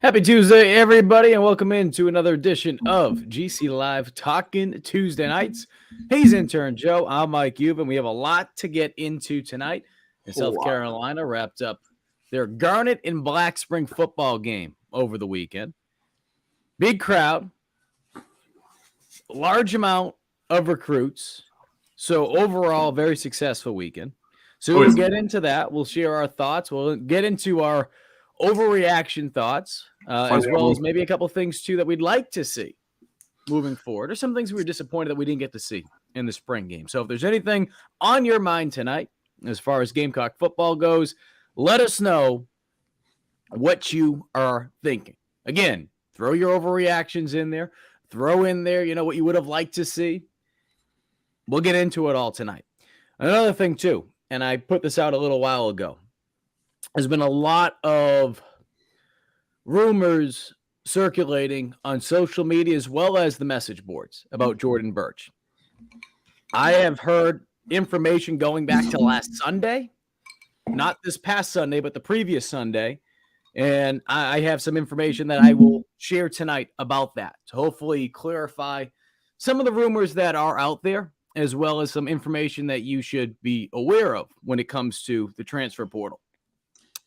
Happy Tuesday, everybody, and welcome into another edition of GC Live Talking Tuesday Nights. He's intern Joe. I'm Mike Uven. We have a lot to get into tonight. In South Carolina wrapped up their Garnet and Black Spring football game over the weekend. Big crowd, large amount of recruits. So overall, very successful weekend. So we'll get into that. We'll share our thoughts. We'll get into our overreaction thoughts, as well as maybe a couple things too that we'd like to see moving forward, or some things we were disappointed that we didn't get to see in the spring game. So if there's anything on your mind tonight as far as Gamecock football goes, let us know what you are thinking. Again, throw your overreactions in there. Throw in there, what you would have liked to see. We'll get into it all tonight. Another thing too, and I put this out a little while ago, there's been a lot of rumors circulating on social media as well as the message boards about Jordan Burch. I have heard information going back to last Sunday, not this past Sunday, but the previous Sunday. And I have some information that I will share tonight about that to hopefully clarify some of the rumors that are out there, as well as some information that you should be aware of when it comes to the transfer portal.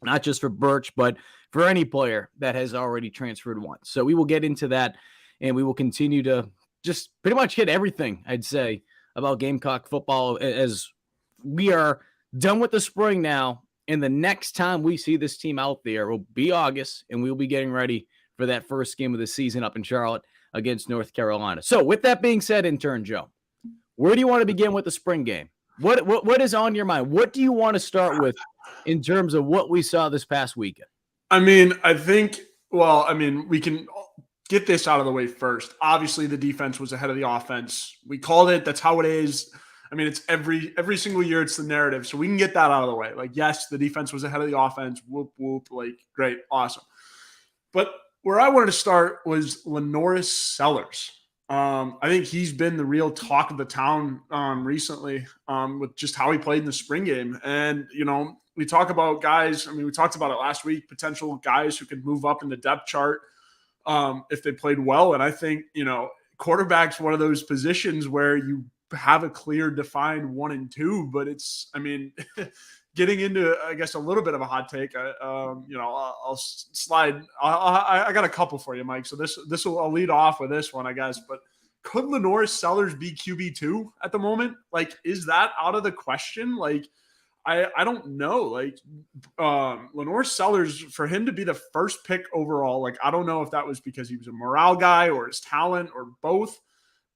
Not just for Burch, but for any player that has already transferred once. So we will get into that, and we will continue to just pretty much hit everything, I'd say, about Gamecock football as we are done with the spring now. And the next time we see this team out there will be August, and we'll be getting ready for that first game of the season up in Charlotte against North Carolina. So with that being said, intern Joe, where do you want to begin with the spring game? What is on your mind? What do you want to start with in terms of what we saw this past weekend? We can get this out of the way first. Obviously, the defense was ahead of the offense. We called it. That's how it is. It's every single year it's the narrative. So we can get that out of the way. Yes, the defense was ahead of the offense. Whoop, whoop. Great. Awesome. But where I wanted to start was Lenoris Sellers. I think he's been the real talk of the town recently with just how he played in the spring game. And, we talk about guys. We talked about it last week, potential guys who could move up in the depth chart if they played well. And I think, quarterback's one of those positions where you have a clear defined 1 and 2, but it's, getting into, I guess, a little bit of a hot take. I'll slide. I got a couple for you, Mike. So I'll lead off with this one, I guess. But could Lenoris Sellers be QB2 at the moment? Is that out of the question? I don't know. Lenoris Sellers, for him to be the first pick overall, I don't know if that was because he was a morale guy or his talent or both.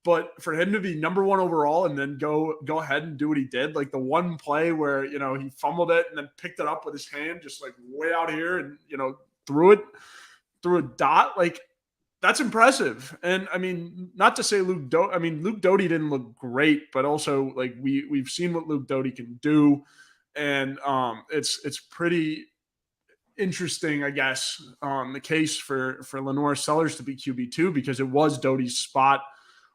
But for him to be number 1 overall and then go ahead and do what he did, the one play where, he fumbled it and then picked it up with his hand, just way out here and, threw it through a dot, that's impressive. And not to say Luke Doty didn't look great, but also we've seen what Luke Doty can do. And it's pretty interesting, I guess, the case for Lenoris Sellers to be QB2 because it was Doty's spot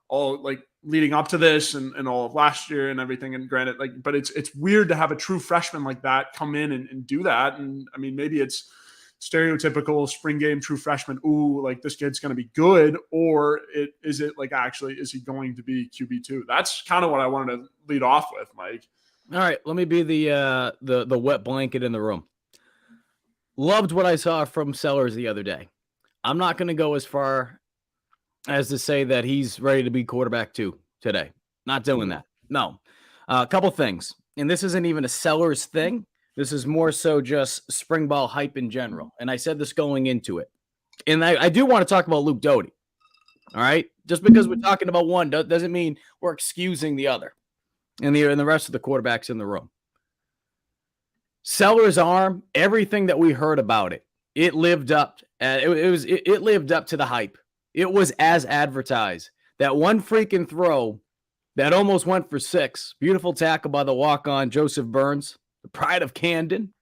all leading up to this and all of last year and everything. And granted, but it's weird to have a true freshman like that come in and do that. And maybe it's stereotypical spring game true freshman. Ooh, this kid's going to be good. Or is it actually, is he going to be QB2? That's kind of what I wanted to lead off with, Mike. All right, let me be the wet blanket in the room. Loved what I saw from Sellers the other day. I'm not going to go as far as to say that he's ready to be quarterback 2 today. Not doing that. No. A couple things. And this isn't even a Sellers thing. This is more so just spring ball hype in general. And I said this going into it. And I do want to talk about Luke Doty. All right? Just because we're talking about one doesn't mean we're excusing the other and the rest of the quarterbacks in the room. Sellers' arm, everything that we heard about it, it lived up. It lived up to the hype. It was as advertised. That one freaking throw that almost went for 6. Beautiful tackle by the walk-on Joseph Burns, the pride of Camden.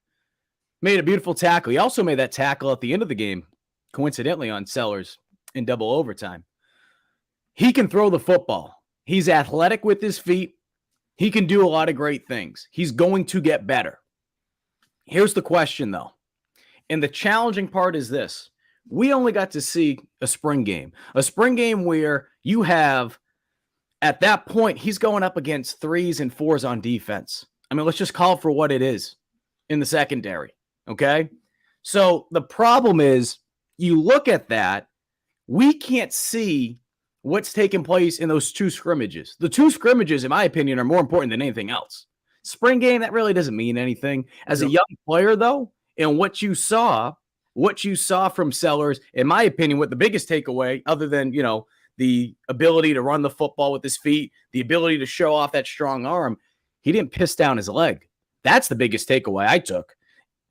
Made a beautiful tackle. He also made that tackle at the end of the game, coincidentally, on Sellers in double overtime. He can throw the football. He's athletic with his feet. He can do a lot of great things. He's going to get better. Here's the question, though. And the challenging part is this. We only got to see a spring game where you have, at that point, he's going up against 3s and 4s on defense. I mean, let's just call it for what it is in the secondary. Okay. So the problem is, you look at that, we can't see what's taking place in those 2 scrimmages. The 2 scrimmages, in my opinion, are more important than anything else. Spring game, that really doesn't mean anything. As a young player, though, and what you saw from Sellers, in my opinion, what the biggest takeaway, other than, the ability to run the football with his feet, the ability to show off that strong arm, he didn't piss down his leg. That's the biggest takeaway I took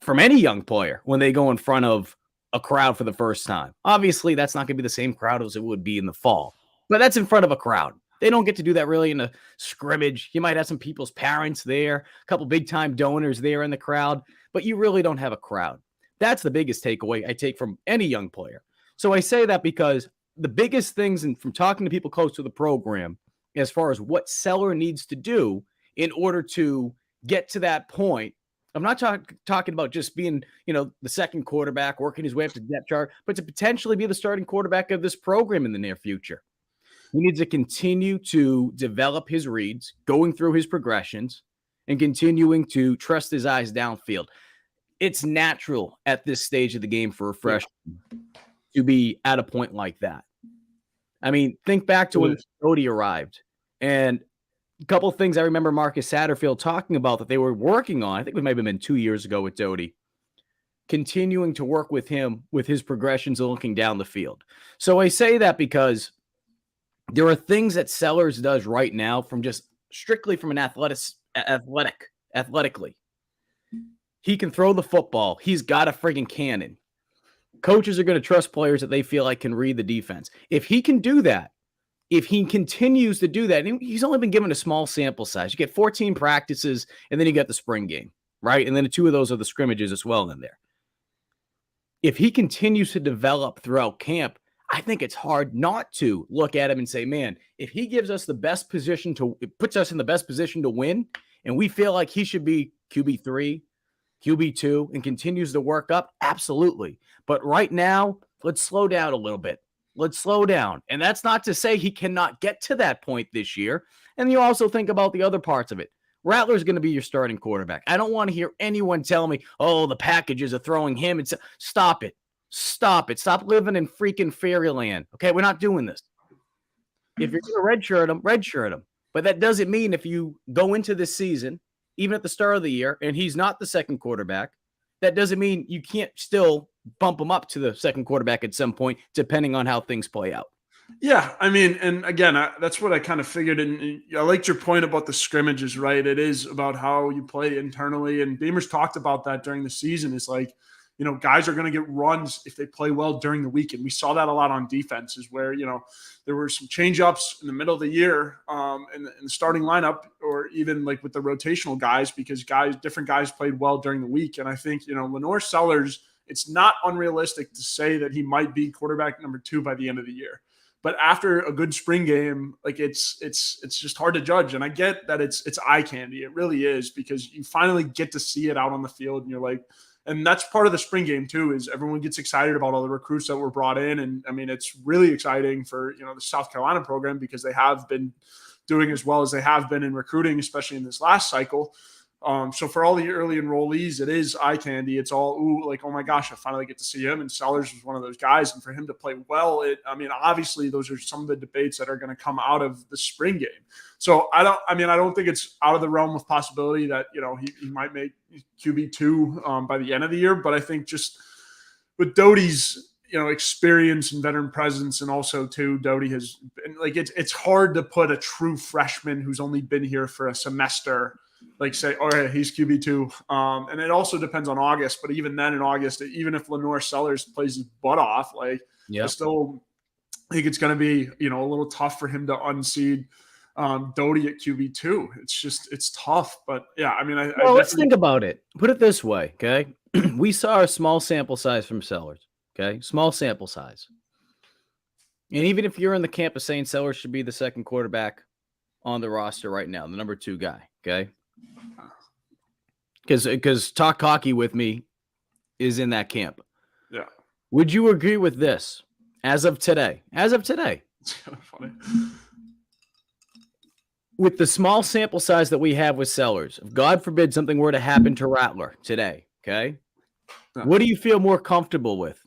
from any young player when they go in front of a crowd for the first time. Obviously, that's not going to be the same crowd as it would be in the fall, but that's in front of a crowd. They don't get to do that really in a scrimmage. You might have some people's parents there, a couple big-time donors there in the crowd, but you really don't have a crowd. That's the biggest takeaway I take from any young player. So I say that because the biggest things, and from talking to people close to the program, as far as what Seller needs to do in order to get to that point, I'm not talking about just being, the second quarterback, working his way up to the depth chart, but to potentially be the starting quarterback of this program in the near future. He needs to continue to develop his reads, going through his progressions, and continuing to trust his eyes downfield. It's natural at this stage of the game for a freshman to be at a point like that. I mean, think back to when Doty arrived, and a couple of things I remember Marcus Satterfield talking about that they were working on. I think it might have been 2 years ago with Doty, continuing to work with him with his progressions and looking down the field. So I say that because there are things that Sellers does right now from just strictly from an athletically. He can throw the football. He's got a friggin' cannon. Coaches are going to trust players that they feel like can read the defense. If he can do that, if he continues to do that, and he's only been given a small sample size. You get 14 practices, and then you get the spring game, right? And then 2 of those are the scrimmages as well in there. If he continues to develop throughout camp, I think it's hard not to look at him and say, man, if he gives us the best position it puts us in the best position to win, and we feel like he should be QB3, QB2, and continues to work up, absolutely. But right now, let's slow down a little bit. Let's slow down. And that's not to say he cannot get to that point this year. And you also think about the other parts of it. Rattler's going to be your starting quarterback. I don't want to hear anyone tell me, oh, the packages are throwing him. Stop it. Stop it. Stop living in freaking fairyland. Okay, we're not doing this. If you're going to redshirt him. But that doesn't mean if you go into this season, even at the start of the year, and he's not the second quarterback, that doesn't mean you can't still bump him up to the second quarterback at some point, depending on how things play out. Yeah, I mean, and again, that's what I kind of figured. And I liked your point about the scrimmages, right? It is about how you play internally. And Beamer's talked about that during the season. It's like, guys are going to get runs if they play well during the week. And we saw that a lot on defenses where, there were some change-ups in the middle of the year in the starting lineup, or even like with the rotational guys, because different guys played well during the week. And I think, Lenore Sellers, it's not unrealistic to say that he might be quarterback number 2 by the end of the year. But after a good spring game, like it's just hard to judge. And I get that it's eye candy. It really is, because you finally get to see it out on the field, and you're like, and that's part of the spring game too, is everyone gets excited about all the recruits that were brought in. And I mean, it's really exciting for, the South Carolina program, because they have been doing as well as they have been in recruiting, especially in this last cycle. So for all the early enrollees, it is eye candy. It's all, like, oh my gosh, I finally get to see him. And Sellers was one of those guys. And for him to play well, obviously those are some of the debates that are going to come out of the spring game. So I don't think it's out of the realm of possibility that, he might make QB2 by the end of the year. But I think just with Doty's, experience and veteran presence, and also too, Doty has been like, it's hard to put a true freshman who's only been here for a semester, like say, all right, he's QB2. And it also depends on August, but even then in August, even if Lenore Sellers plays his butt off, like I still think it's going to be, a little tough for him to unseed Doty at QB2. It's tough, but yeah, let's think about it. Put it this way. Okay. We saw a small sample size from Sellers. Okay. Small sample size. And even if you're in the camp of saying Sellers should be the second quarterback on the roster right now, the number 2 guy. Okay. Because Talk Hockey with me is in that camp. Yeah. Would you agree with this as of today? As of today, It's kind of funny. with the small sample size that we have with Sellers, if God forbid something were to happen to Rattler today, okay? Yeah. What do you feel more comfortable with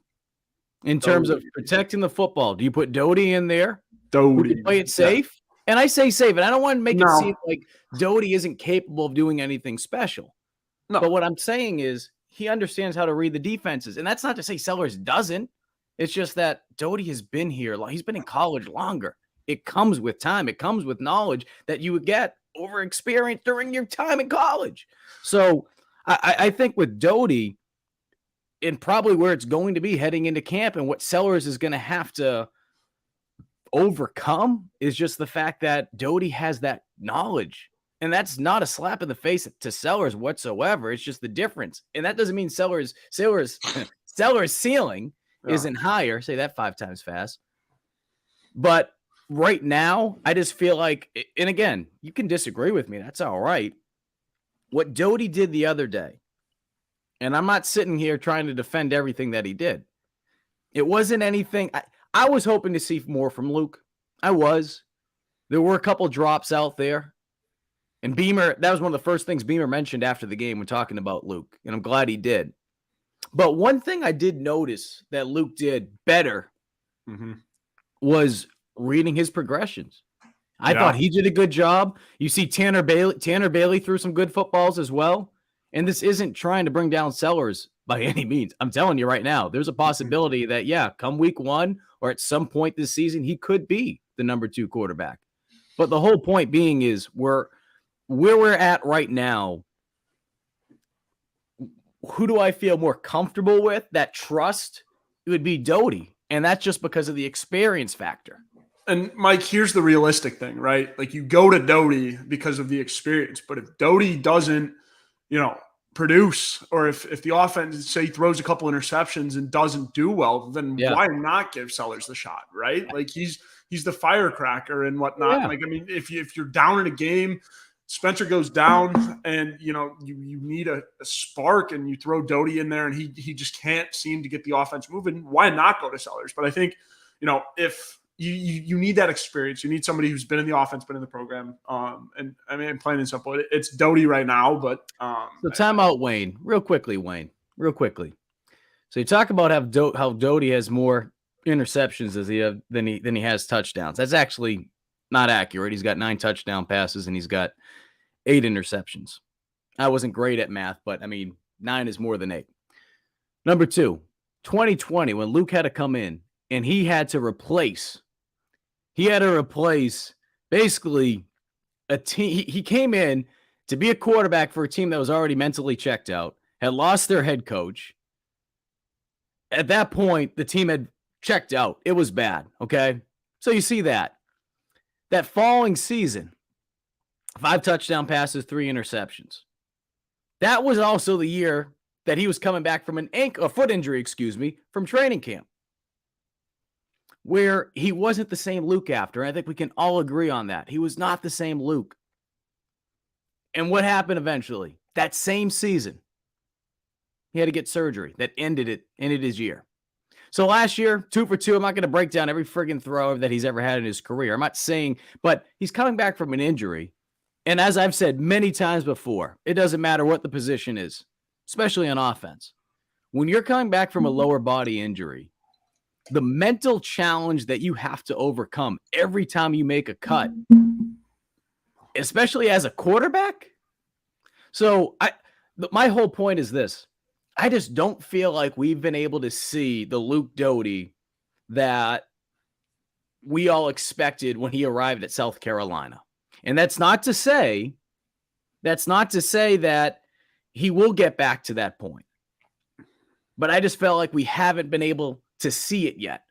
in terms of Doty. protecting the football? Do you put Doty in there? Doty. Would you play it safe? Yeah. And I say safe, and I don't want to make it No. seem like Doty isn't capable of doing anything special. No. But what I'm saying is he understands how to read the defenses. And that's not to say Sellers doesn't. It's just that Doty has been here. He's been in college longer. It comes with time. It comes with knowledge that you would get over experience during your time in college. So I think with Doty, and probably where it's going to be heading into camp, and what Sellers is going to have to overcome is just the fact that Doty has that knowledge. And that's not a slap in the face to Sellers whatsoever. It's just the difference. And that doesn't mean Sellers' ceiling isn't higher. Say that 5 times fast. But right now, I just feel like, and again, you can disagree with me. That's all right. What Doty did the other day, and I'm not sitting here trying to defend everything that he did. It wasn't anything. I was hoping to see more from Luke. I was. There were a couple drops out there. And Beamer, that was one of the first things Beamer mentioned after the game when talking about Luke. And I'm glad he did. But one thing I did notice that Luke did better was reading his progressions. I thought he did a good job. You see Tanner Bailey threw some good footballs as well. And this isn't trying to bring down Sellers by any means. I'm telling you right now, there's a possibility that, come week 1 or at some point this season, he could be the number 2 quarterback. But the whole point being is where we're at right now, who do I feel more comfortable with? That trust, it would be Doty. And that's just because of the experience factor. And Mike, here's the realistic thing, right? Like you go to Doty because of the experience, but if Doty doesn't, produce, or if the offense, say, throws a couple interceptions and doesn't do well, then why not give Sellers the shot, right? Like he's the firecracker and whatnot. Yeah. Like, I mean, if you're down in a game, Spencer goes down and, you need a spark and you throw Doty in there and he just can't seem to get the offense moving, why not go to Sellers? But I think, if you need that experience, you need somebody who's been in the offense, been in the program. And I mean, plain and simple, it's Doty right now, but so timeout, Wayne, real quickly. So you talk about how Doty has more interceptions than he has touchdowns. That's actually not accurate. He's got 9 touchdown passes and he's got 8 interceptions. I wasn't great at math, but I mean, 9 is more than 8. Number 2, 2020, when Luke had to come in and he had to replace basically a team. He came in to be a quarterback for a team that was already mentally checked out, had lost their head coach. At that point, the team had checked out. It was bad, okay? So you see that following season, 5 touchdown passes, 3 interceptions. That was also the year that he was coming back from a foot injury, from training camp, where he wasn't the same Luke after. I think we can all agree on that. He was not the same Luke. And what happened eventually? That same season, he had to get surgery that ended his year. So last year, 2 for 2. I'm not going to break down every friggin' throw that he's ever had in his career. I'm not saying, but he's coming back from an injury. And as I've said many times before, it doesn't matter what the position is, especially on offense. When you're coming back from a lower body injury, the mental challenge that you have to overcome every time you make a cut, especially as a quarterback. So my whole point is this. I just don't feel like we've been able to see the Luke Doty that we all expected when he arrived at South Carolina. And that's not to say that he will get back to that point. But I just felt like we haven't been able to see it yet.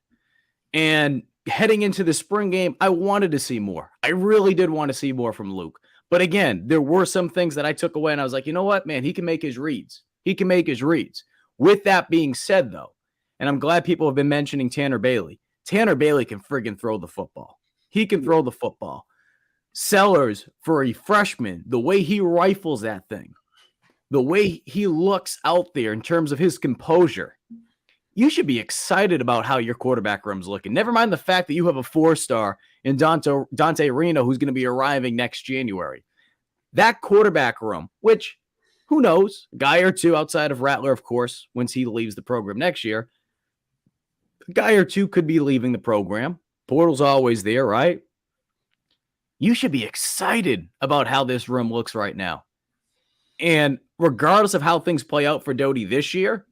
And heading into the spring game, I wanted to see more. I really did want to see more from Luke. But again, there were some things that I took away and I was like, you know what, man, he can make his reads. With that being said, though, and I'm glad people have been mentioning Tanner Bailey. Tanner Bailey can friggin' throw the football. He can throw the football. Sellers, for a freshman, the way he rifles that thing, the way he looks out there in terms of his composure, you should be excited about how your quarterback room's looking. Never mind the fact that you have a 4-star in Dante Reno, who's going to be arriving next January. That quarterback room, which who knows, a guy or two outside of Rattler, of course, once he leaves the program next year, a guy or two could be leaving the program. Portal's always there, right? You should be excited about how this room looks right now. And regardless of how things play out for Doty this year,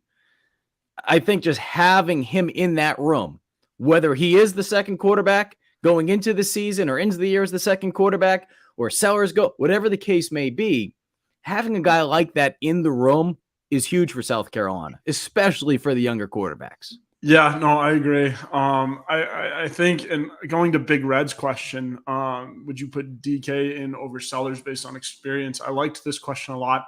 I think just having him in that room, whether he is the second quarterback going into the season or into the year as the second quarterback, or Sellers go, whatever the case may be, having a guy like that in the room is huge for South Carolina, especially for the younger quarterbacks. Yeah, no, I agree. I think, and going to Big Red's question, would you put DK in over Sellers based on experience? I liked this question a lot.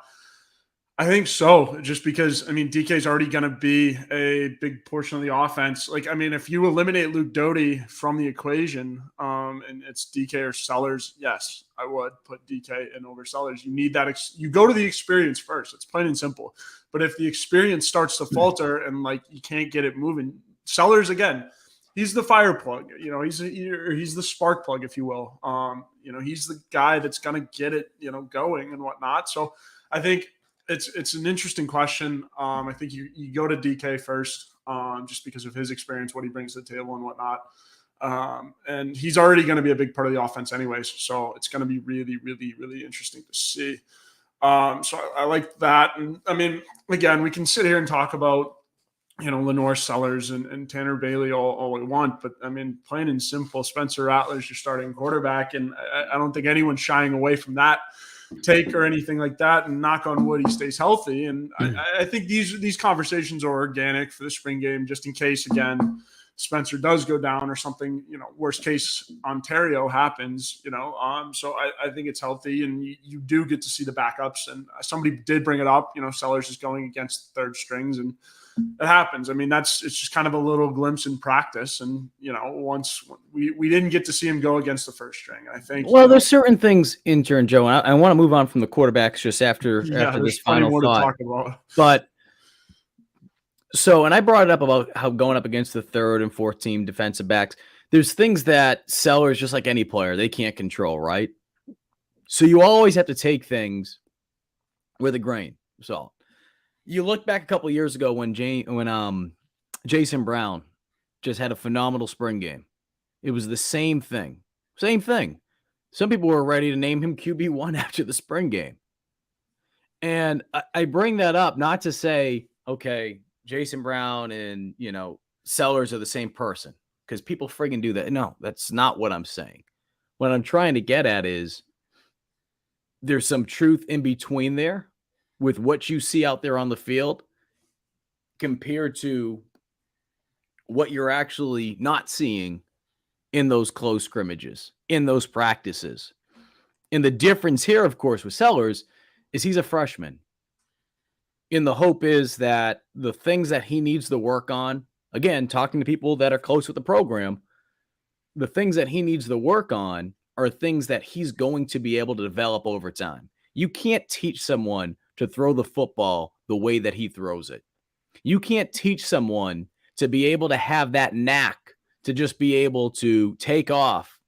I think so, just because, I mean, DK is already going to be a big portion of the offense. Like, I mean, if you eliminate Luke Doty from the equation, and it's DK or Sellers, yes, I would put DK in over Sellers. You need that. You go to the experience first. It's plain and simple. But if the experience starts to falter and like you can't get it moving, Sellers, again, he's the fire plug. You know, he's the spark plug, if you will. You know, he's the guy that's going to get it, you know, going and whatnot. So I think it's an interesting question. I think you go to DK first, just because of his experience, what he brings to the table and whatnot. And he's already going to be a big part of the offense anyways. So it's going to be really, really, really interesting to see. So I like that. And I mean, again, we can sit here and talk about, you know, Lenore Sellers and Tanner Bailey all we want, but I mean, plain and simple, Spencer Rattler's your starting quarterback. And I don't think anyone's shying away from that take or anything like that, and knock on wood, he stays healthy. And I think these conversations are organic for the spring game, just in case, again, Spencer does go down or something, you know, worst case Ontario happens, you know. So I think it's healthy, and you do get to see the backups. And somebody did bring it up, you know, Sellers is going against third strings, and it happens. I mean, it's just kind of a little glimpse in practice. And, you know, once we didn't get to see him go against the first string, I think. Well, there's certain things, intern Joe, and I want to move on from the quarterbacks just after this final thought. To talk about. But so, and I brought it up about how going up against the third and fourth team defensive backs, there's things that Sellers, just like any player, they can't control, right? So you always have to take things with a grain of salt. You look back a couple of years ago when Jason Brown just had a phenomenal spring game. It was the same thing. Same thing. Some people were ready to name him QB1 after the spring game. And I bring that up not to say, okay, Jason Brown and, you know, Sellers are the same person, because people friggin' do that. No, that's not what I'm saying. What I'm trying to get at is there's some truth in between there with what you see out there on the field compared to what you're actually not seeing in those close scrimmages, in those practices. And the difference here, of course, with Sellers is he's a freshman. And the hope is that the things that he needs to work on, again, talking to people that are close with the program, the things that he needs to work on are things that he's going to be able to develop over time. You can't teach someone to throw the football the way that he throws it. You can't teach someone to be able to have that knack to just be able to take off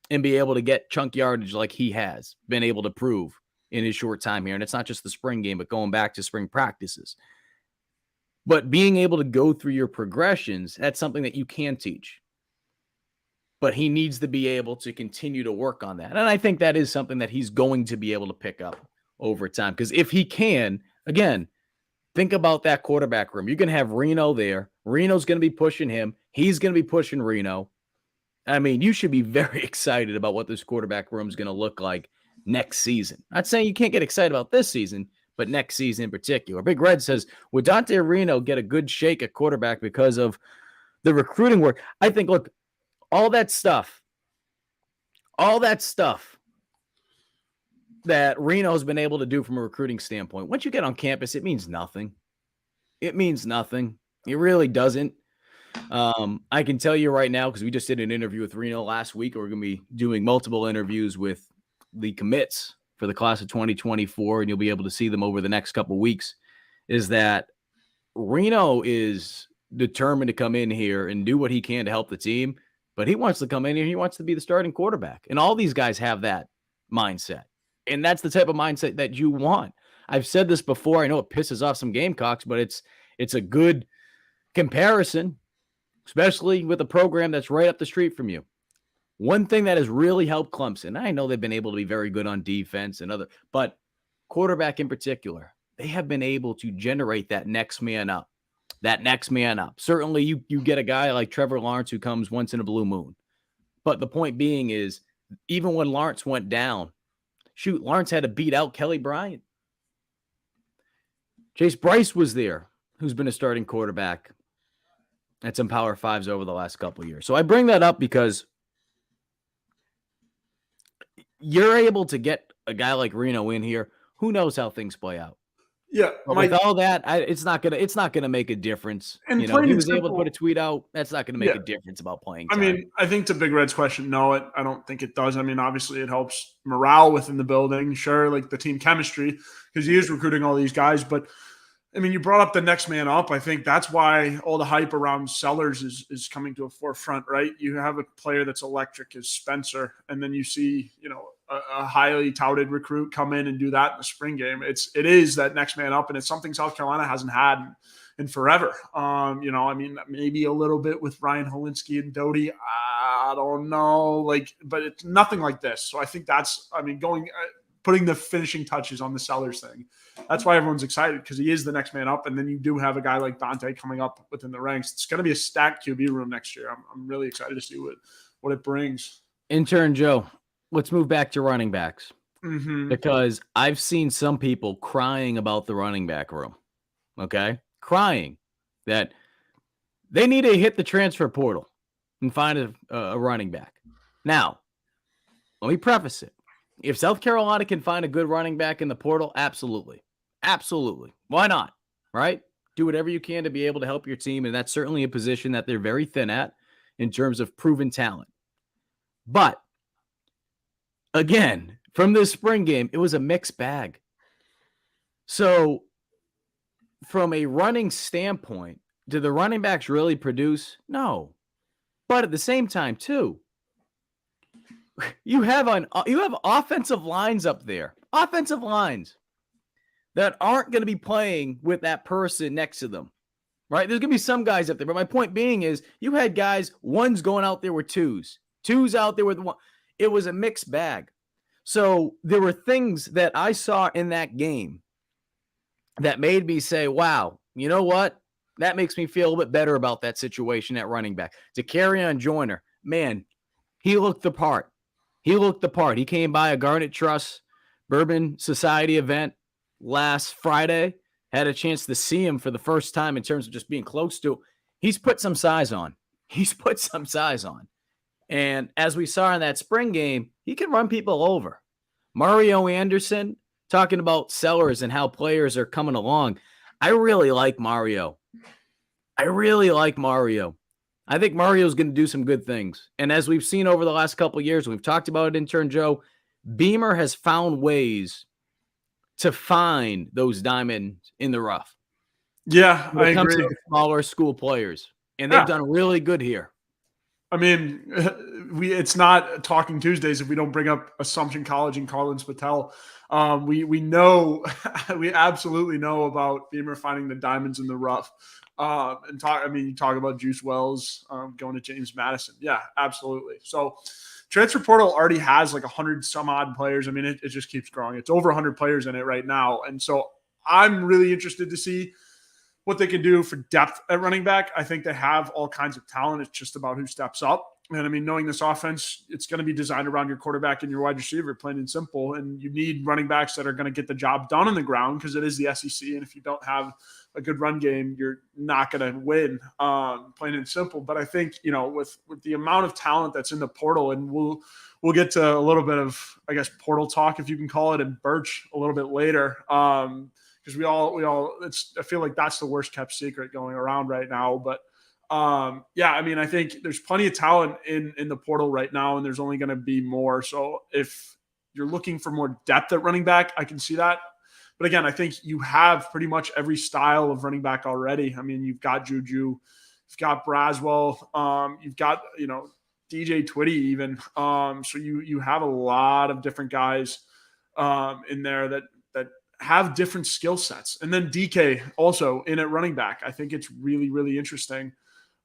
and be able to get chunk yardage like he has been able to prove in his short time here. And it's not just the spring game, but going back to spring practices. But being able to go through your progressions, that's something that you can teach. But he needs to be able to continue to work on that. And I think that is something that he's going to be able to pick up over time. Because if he can, again, think about that quarterback room. You're going to have Reno there. Reno's going to be pushing him. He's going to be pushing Reno. I mean, you should be very excited about what this quarterback room is going to look like next season. Not saying you can't get excited about this season, but next season in particular. Big Red says, would Dante Reno get a good shake at quarterback because of the recruiting work? I think, look, all that stuff that Reno has been able to do from a recruiting standpoint, once you get on campus, it means nothing. It means nothing. It really doesn't. I can tell you right now, because we just did an interview with Reno last week, and we're going to be doing multiple interviews with the commits for the class of 2024, and you'll be able to see them over the next couple of weeks, is that Reno is determined to come in here and do what he can to help the team, but he wants to come in here. He wants to be the starting quarterback. And all these guys have that mindset. And that's the type of mindset that you want. I've said this before. I know it pisses off some Gamecocks, but it's a good comparison, especially with a program that's right up the street from you. One thing that has really helped Clemson, I know they've been able to be very good on defense but quarterback in particular, they have been able to generate that next man up. Certainly you get a guy like Trevor Lawrence who comes once in a blue moon. But the point being is, even when Lawrence went down, Lawrence had to beat out Kelly Bryant. Chase Bryce was there, who's been a starting quarterback at some Power Fives over the last couple of years. So I bring that up because you're able to get a guy like Reno in here. Who knows how things play out? Yeah, but with all that, it's not gonna make a difference. And he was able to put a tweet out. That's not gonna make a difference about playing time. I mean, I think to Big Red's question, no, I don't think it does. I mean, obviously it helps morale within the building. Sure, like the team chemistry, because he is recruiting all these guys. But I mean, you brought up the next man up. I think that's why all the hype around Sellers is coming to a forefront, right? You have a player that's electric as Spencer, and then you see, a highly touted recruit come in and do that in the spring game. It is that next man up, and it's something South Carolina hasn't had in forever. I mean, maybe a little bit with Ryan Holinsky and Doty. I don't know, but it's nothing like this. So I think putting the finishing touches on the Sellers thing. That's why everyone's excited, because he is the next man up. And then you do have a guy like Dante coming up within the ranks. It's going to be a stacked QB room next year. I'm really excited to see what it brings. Intern Joe, let's move back to running backs, because I've seen some people crying about the running back room. Okay. Crying that they need to hit the transfer portal and find a running back. Now, let me preface it. If South Carolina can find a good running back in the portal, absolutely. Absolutely. Why not? Right? Do whatever you can to be able to help your team. And that's certainly a position that they're very thin at in terms of proven talent. But again, from this spring game, it was a mixed bag. So from a running standpoint, do the running backs really produce? No. But at the same time, too, you have offensive lines up there, offensive lines that aren't going to be playing with that person next to them, right? There's going to be some guys up there. But my point being is, you had guys, one's going out there with twos out there with one. It was a mixed bag. So there were things that I saw in that game that made me say, wow, you know what? That makes me feel a little bit better about that situation at running back. To Carry-On Joyner, man, he looked the part. He came by a Garnet Trust Bourbon Society event last Friday. Had a chance to see him for the first time in terms of just being close to him. He's put some size on. And as we saw in that spring game, he can run people over. Mario Anderson, talking about Sellers and how players are coming along. I really like Mario. I think Mario's going to do some good things. And as we've seen over the last couple of years, we've talked about it, Intern Joe, Beamer has found ways to find those diamonds in the rough. Yeah, when it comes to smaller school players. And they've done really good here. I mean, it's not Talking Tuesdays if we don't bring up Assumption College and Carlin Patel. We know, we absolutely know about Beamer finding the diamonds in the rough. You talk about Juice Wells going to James Madison. Yeah, absolutely. So transfer portal already has like 100 some odd players. I mean, it just keeps growing. It's over 100 players in it right now. And so I'm really interested to see what they can do for depth at running back. I think they have all kinds of talent. It's just about who steps up. And I mean, knowing this offense, it's going to be designed around your quarterback and your wide receiver, plain and simple. And you need running backs that are going to get the job done on the ground, because it is the SEC. And if you don't have a good run game, you're not going to win, plain and simple. But I think, with the amount of talent that's in the portal, and we'll get to a little bit of, I guess, portal talk, if you can call it, in Burch a little bit later. Because I feel like that's the worst kept secret going around right now. But I think there's plenty of talent in the portal right now, and there's only going to be more. So if you're looking for more depth at running back, I can see that. But again, I think you have pretty much every style of running back already. I mean, you've got Juju, you've got Braswell, you've got, DJ Twitty even. So you have a lot of different guys in there that have different skill sets. And then DK also in at running back. I think it's really, really interesting,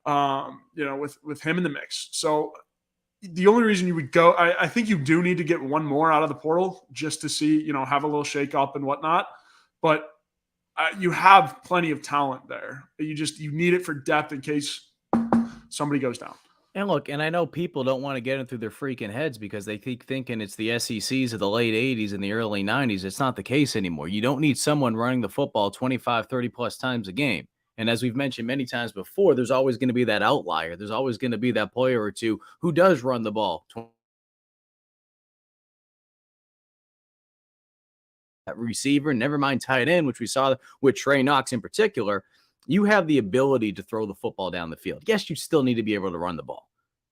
with him in the mix. So the only reason you would go, I think you do need to get one more out of the portal just to see, have a little shake up and whatnot. But you have plenty of talent there. You need it for depth in case somebody goes down. And look, and I know people don't want to get into their freaking heads because they keep thinking it's the SECs of the late 80s and the early 90s. It's not the case anymore. You don't need someone running the football 25, 30 plus times a game. And as we've mentioned many times before, there's always going to be that outlier. There's always going to be that player or two who does run the ball. That receiver, never mind tight end, which we saw with Trey Knox in particular. You have the ability to throw the football down the field. Yes, you still need to be able to run the ball.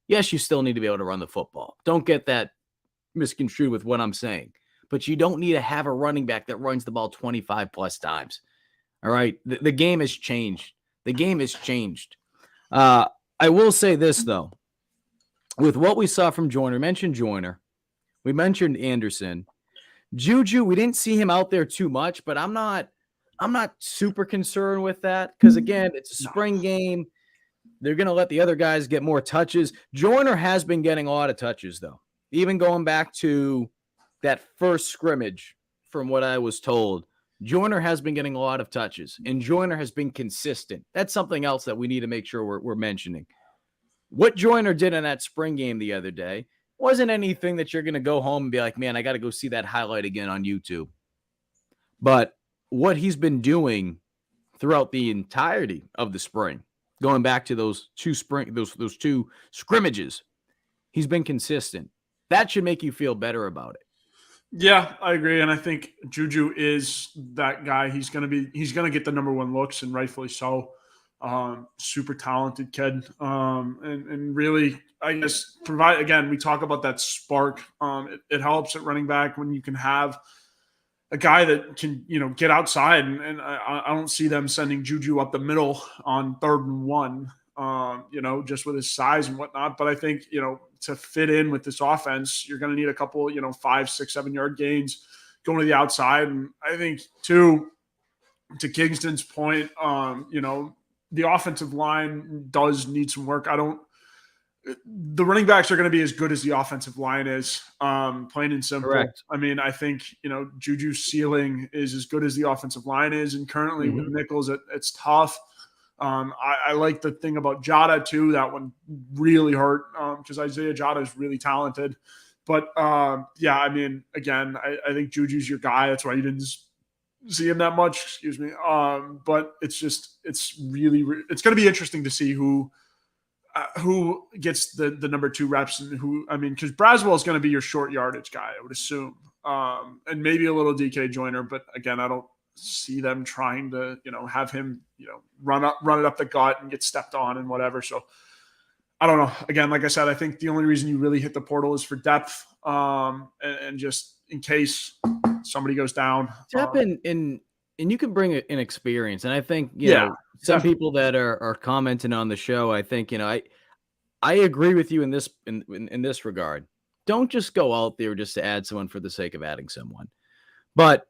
Yes, you still need to be able to run the football. Don't get that misconstrued with what I'm saying. But you don't need to have a running back that runs the ball 25 plus times. All right? The game has changed. The game has changed. I will say this, though. With what we saw from Joyner, we mentioned Anderson. Juju, we didn't see him out there too much, but I'm not super concerned with that because, again, it's a spring game. They're going to let the other guys get more touches. Joyner has been getting a lot of touches, though. Even going back to that first scrimmage, from what I was told, Joyner has been getting a lot of touches, and Joyner has been consistent. That's something else that we need to make sure we're mentioning. What Joyner did in that spring game the other day wasn't anything that you're going to go home and be like, man, I got to go see that highlight again on YouTube. But what he's been doing throughout the entirety of the spring, going back to those two scrimmages, he's been consistent. That should make you feel better about it. Yeah, I agree. And I think Juju is that guy. He's going to get the number one looks, and rightfully so. Super talented kid. And really, I guess, we talk about that spark. It helps at running back when you can have a guy that can, get outside. And I don't see them sending Juju up the middle on 3rd and 1, just with his size and whatnot. But I think, to fit in with this offense, you're going to need a couple, 5, 6, 7 yard gains going to the outside. And I think, too, to Kingston's point, the offensive line does need some work. The running backs are going to be as good as the offensive line is, plain and simple. Correct. I mean, I think, Juju's ceiling is as good as the offensive line is. And currently with Nichols, it's tough. I like the thing about Jada too. That one really hurt because Isaiah Jada is really talented. But yeah, I mean, again, I think Juju's your guy. That's why you didn't see him that much. Excuse me. But it's really it's going to be interesting to see who gets the number 2 reps and who. I mean, because Braswell is going to be your short yardage guy, I would assume, and maybe a little DK Joyner. But again, I don't see them trying to, have him, run it up the gut and get stepped on and whatever. So I don't know. Again, like I said, I think the only reason you really hit the portal is for depth, and just in case somebody goes down. Depth and you can bring an experience. And I think, some definitely. People that are commenting on the show, I think, I agree with you in this regard. Don't just go out there just to add someone for the sake of adding someone. But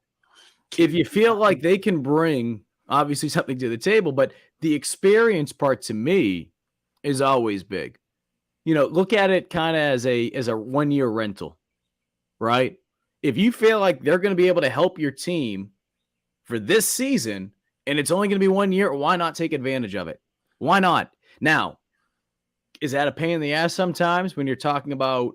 if you feel like they can bring obviously something to the table, but the experience part to me is always big. Look at it kind of as a 1-year rental, right? If you feel like they're going to be able to help your team for this season and it's only going to be 1 year, why not take advantage of it? Why not? Now, is that a pain in the ass sometimes when you're talking about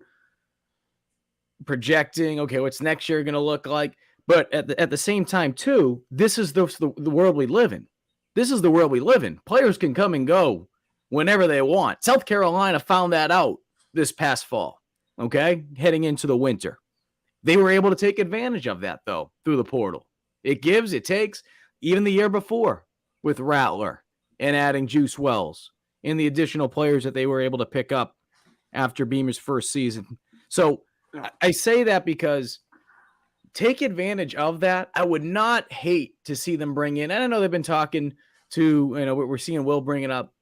projecting, okay, what's next year going to look like? But at the same time, too, this is the world we live in. This is the world we live in. Players can come and go whenever they want. South Carolina found that out this past fall, okay, heading into the winter. They were able to take advantage of that, though, through the portal. It gives, it takes. Even the year before with Rattler and adding Juice Wells and the additional players that they were able to pick up after Beamer's first season. So I say that because take advantage of that. I would not hate to see them bring in, and I know they've been talking to, we're seeing Will bringing up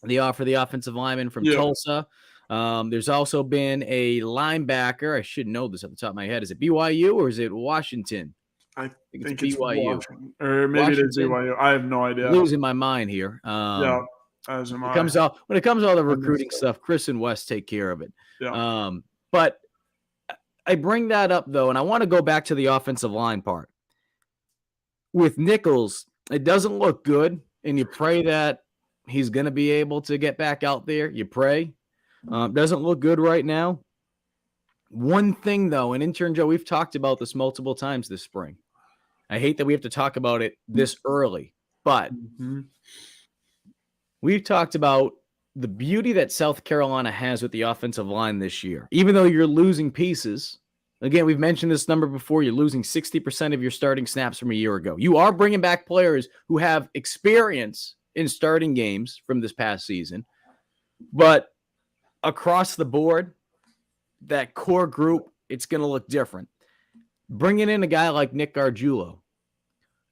the offer, the offensive lineman from Tulsa. There's also been a linebacker. I should know this at the top of my head. Is it BYU or is it Washington? I think it's BYU. Or maybe it is BYU. I have no idea. Losing my mind here. As am I. When it comes to all the recruiting stuff, Chris and Wes take care of it. Yeah. But I bring that up, though, and I want to go back to the offensive line part. With Nichols, it doesn't look good, and you pray that he's going to be able to get back out there. You pray. Doesn't look good right now. One thing, though, and intern Joe, we've talked about this multiple times this spring. I hate that we have to talk about it this early, but we've talked about the beauty that South Carolina has with the offensive line this year. Even though you're losing pieces, again, we've mentioned this number before, you're losing 60% of your starting snaps from a year ago. You are bringing back players who have experience in starting games from this past season, but across the board, that core group, it's going to look different. Bringing in a guy like Nick Gargiulo.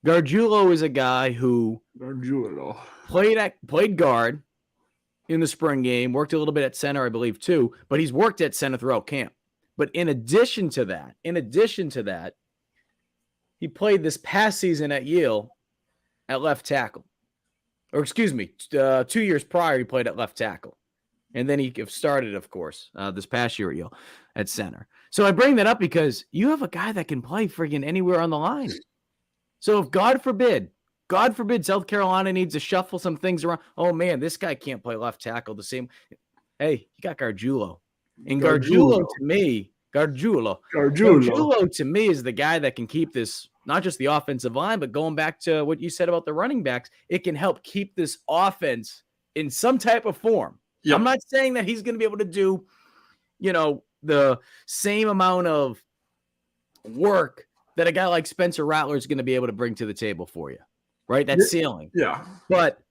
Gargiulo is a guy who played guard in the spring game, worked a little bit at center, I believe, too, but he's worked at center throughout camp. But in addition to that, he played this past season at Yale at left tackle. Or excuse me, 2 years prior, he played at left tackle. And then he started, of course, this past year at Yale at center. So I bring that up because you have a guy that can play friggin' anywhere on the line. So if God forbid, South Carolina needs to shuffle some things around. Oh, man, this guy can't play left tackle the same. Hey, you got Gargiulo. And Gargiulo to me is the guy that can keep this, not just the offensive line, but going back to what you said about the running backs, it can help keep this offense in some type of form. Yep. I'm not saying that he's going to be able to do, the same amount of work that a guy like Spencer Rattler is going to be able to bring to the table for you, right? That ceiling. Yeah. But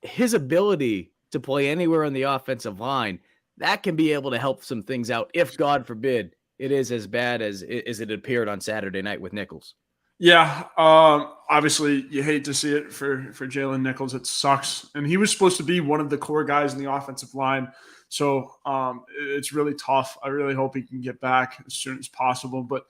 his ability to play anywhere on the offensive line, that can be able to help some things out if, God forbid, it is as bad as it appeared on Saturday night with Nichols. Yeah. Obviously, you hate to see it for Jalen Nichols. It sucks. And he was supposed to be one of the core guys in the offensive line. So it's really tough. I really hope he can get back as soon as possible. But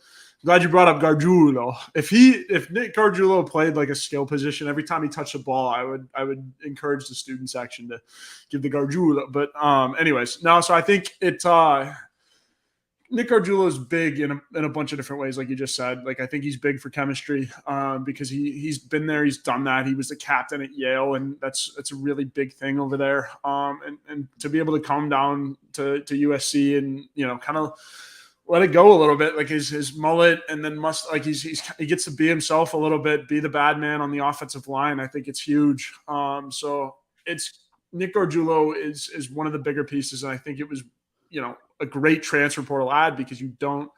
I'm glad you brought up Gargiulo. If Nick Gargiulo played like a skill position, every time he touched the ball, I would encourage the student section to give the Gargiulo. But anyways, no. So I think it's Nick Gargiulo is big in a bunch of different ways, like you just said. Like I think he's big for chemistry because he's been there, he's done that. He was the captain at Yale, and that's a really big thing over there. And to be able to come down to USC and kind of let it go a little bit, like his mullet, and then he gets to be himself a little bit, be the bad man on the offensive line. I think it's huge. So it's Nick Gargiulo is one of the bigger pieces, and I think it was a great transfer portal ad because you don't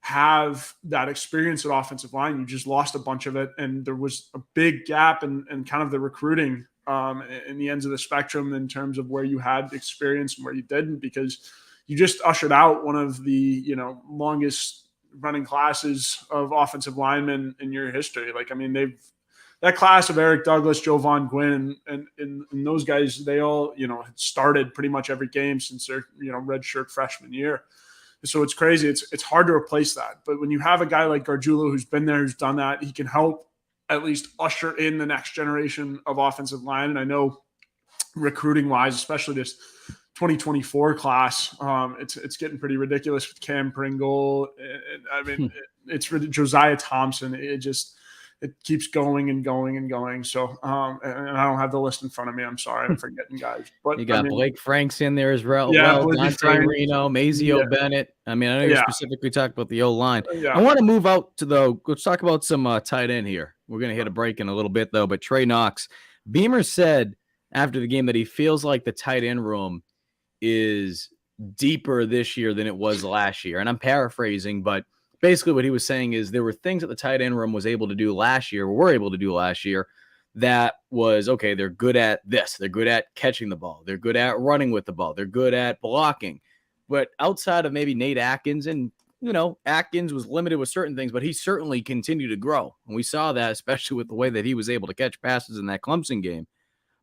have that experience at offensive line. You just lost a bunch of it, and there was a big gap in kind of the recruiting in the ends of the spectrum in terms of where you had experience and where you didn't, because you just ushered out one of the longest running classes of offensive linemen in your history. Like, I mean, that class of Eric Douglas, Jovan Gwynn, and those guys, they all, had started pretty much every game since their, redshirt freshman year. So it's crazy. It's hard to replace that. But when you have a guy like Gargiulo who's been there, who's done that, he can help at least usher in the next generation of offensive line. And I know recruiting-wise, especially this 2024 class, it's getting pretty ridiculous with Cam Pringle. I mean, it's really Josiah Thompson. It keeps going and going and going. So, and I don't have the list in front of me. I'm sorry, I'm forgetting guys. But you got Blake Franks in there as well. Yeah, Dante Reno, Mazio Bennett. I mean, I know you specifically talked about the O-line. I want to move out to let's talk about some tight end here. We're going to hit a break in a little bit, though. But Trey Knox, Beamer said after the game that he feels like the tight end room is deeper this year than it was last year. And I'm paraphrasing, but basically what he was saying is there were things that the tight end room was able to do last year, or were able to do last year, that was, okay, they're good at this. They're good at catching the ball. They're good at running with the ball. They're good at blocking. But outside of maybe Nate Atkins and Atkins was limited with certain things, but he certainly continued to grow. And we saw that, especially with the way that he was able to catch passes in that Clemson game.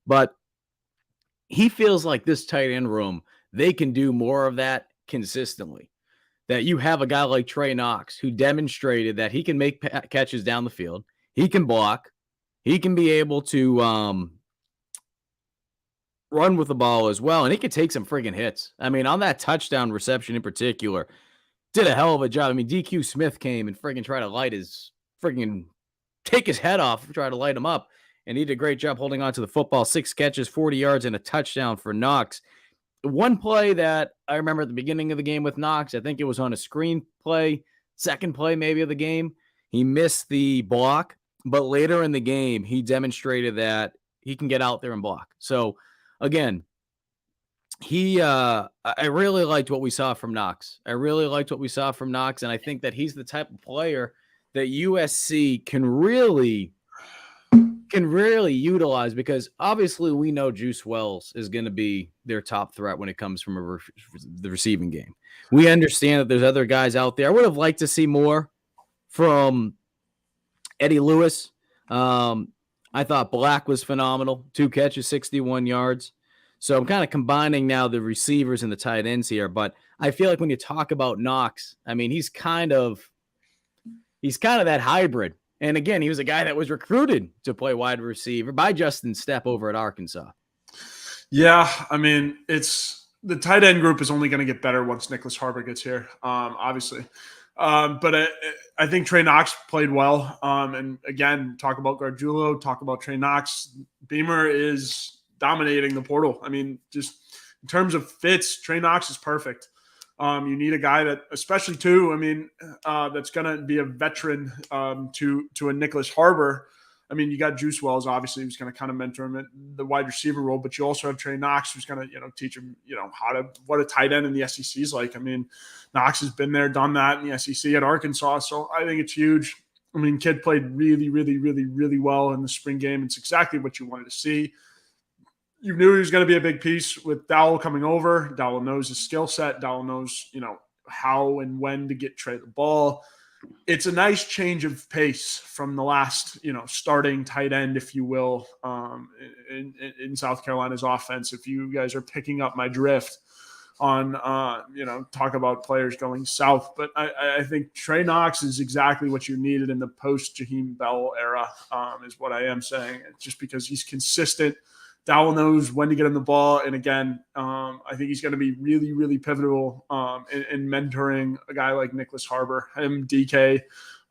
But he feels like this tight end room, they can do more of that consistently. That you have a guy like Trey Knox who demonstrated that he can make catches down the field. He can block. He can be able to run with the ball as well. And he could take some friggin' hits. I mean, on that touchdown reception in particular, did a hell of a job. I mean, DQ Smith came and friggin' tried to take his head off, try to light him up. And he did a great job holding on to the football. 6 catches, 40 yards, and a touchdown for Knox. One play that I remember at the beginning of the game with Knox, I think it was on a screen play, second play maybe of the game. He missed the block, but later in the game, he demonstrated that he can get out there and block. So, again, I really liked what we saw from Knox. And I think that he's the type of player that USC can really utilize, because obviously we know Juice Wells is going to be their top threat when it comes from the receiving game. We understand that there's other guys out there. I would have liked to see more from Eddie Lewis. I thought Black was phenomenal. 2 catches, 61 yards. So I'm kind of combining now the receivers and the tight ends here, but I feel like when you talk about Knox, I mean, he's kind of that hybrid. And again, he was a guy that was recruited to play wide receiver by Justin Stepp over at Arkansas. Yeah, I mean, the tight end group is only going to get better once Nicholas Harbor gets here, obviously. But I think Trey Knox played well. And again, talk about Gargiulo, talk about Trey Knox. Beamer is dominating the portal. I mean, just in terms of fits, Trey Knox is perfect. You need a guy that, especially too, I mean, that's going to be a veteran to a Nicholas Harbor. I mean, you got Juice Wells, obviously, who's going to kind of mentor him at the wide receiver role, but you also have Trey Knox, who's going to, teach him, what a tight end in the SEC is like. I mean, Knox has been there, done that in the SEC at Arkansas, so I think it's huge. I mean, kid played really, really, really, really well in the spring game. It's exactly what you wanted to see. You knew he was going to be a big piece with Dowell coming over. Dowell knows his skill set. Dowell knows, how and when to get Trey the ball. It's a nice change of pace from the last, starting tight end, if you will, in South Carolina's offense. If you guys are picking up my drift on, talk about players going south. But I think Trey Knox is exactly what you needed in the post-Jaheim Bell era, is what I am saying. It's just because he's consistent. Dowell knows when to get him the ball. And again, I think he's going to be really, really pivotal in mentoring a guy like Nicholas Harbor, him, DK,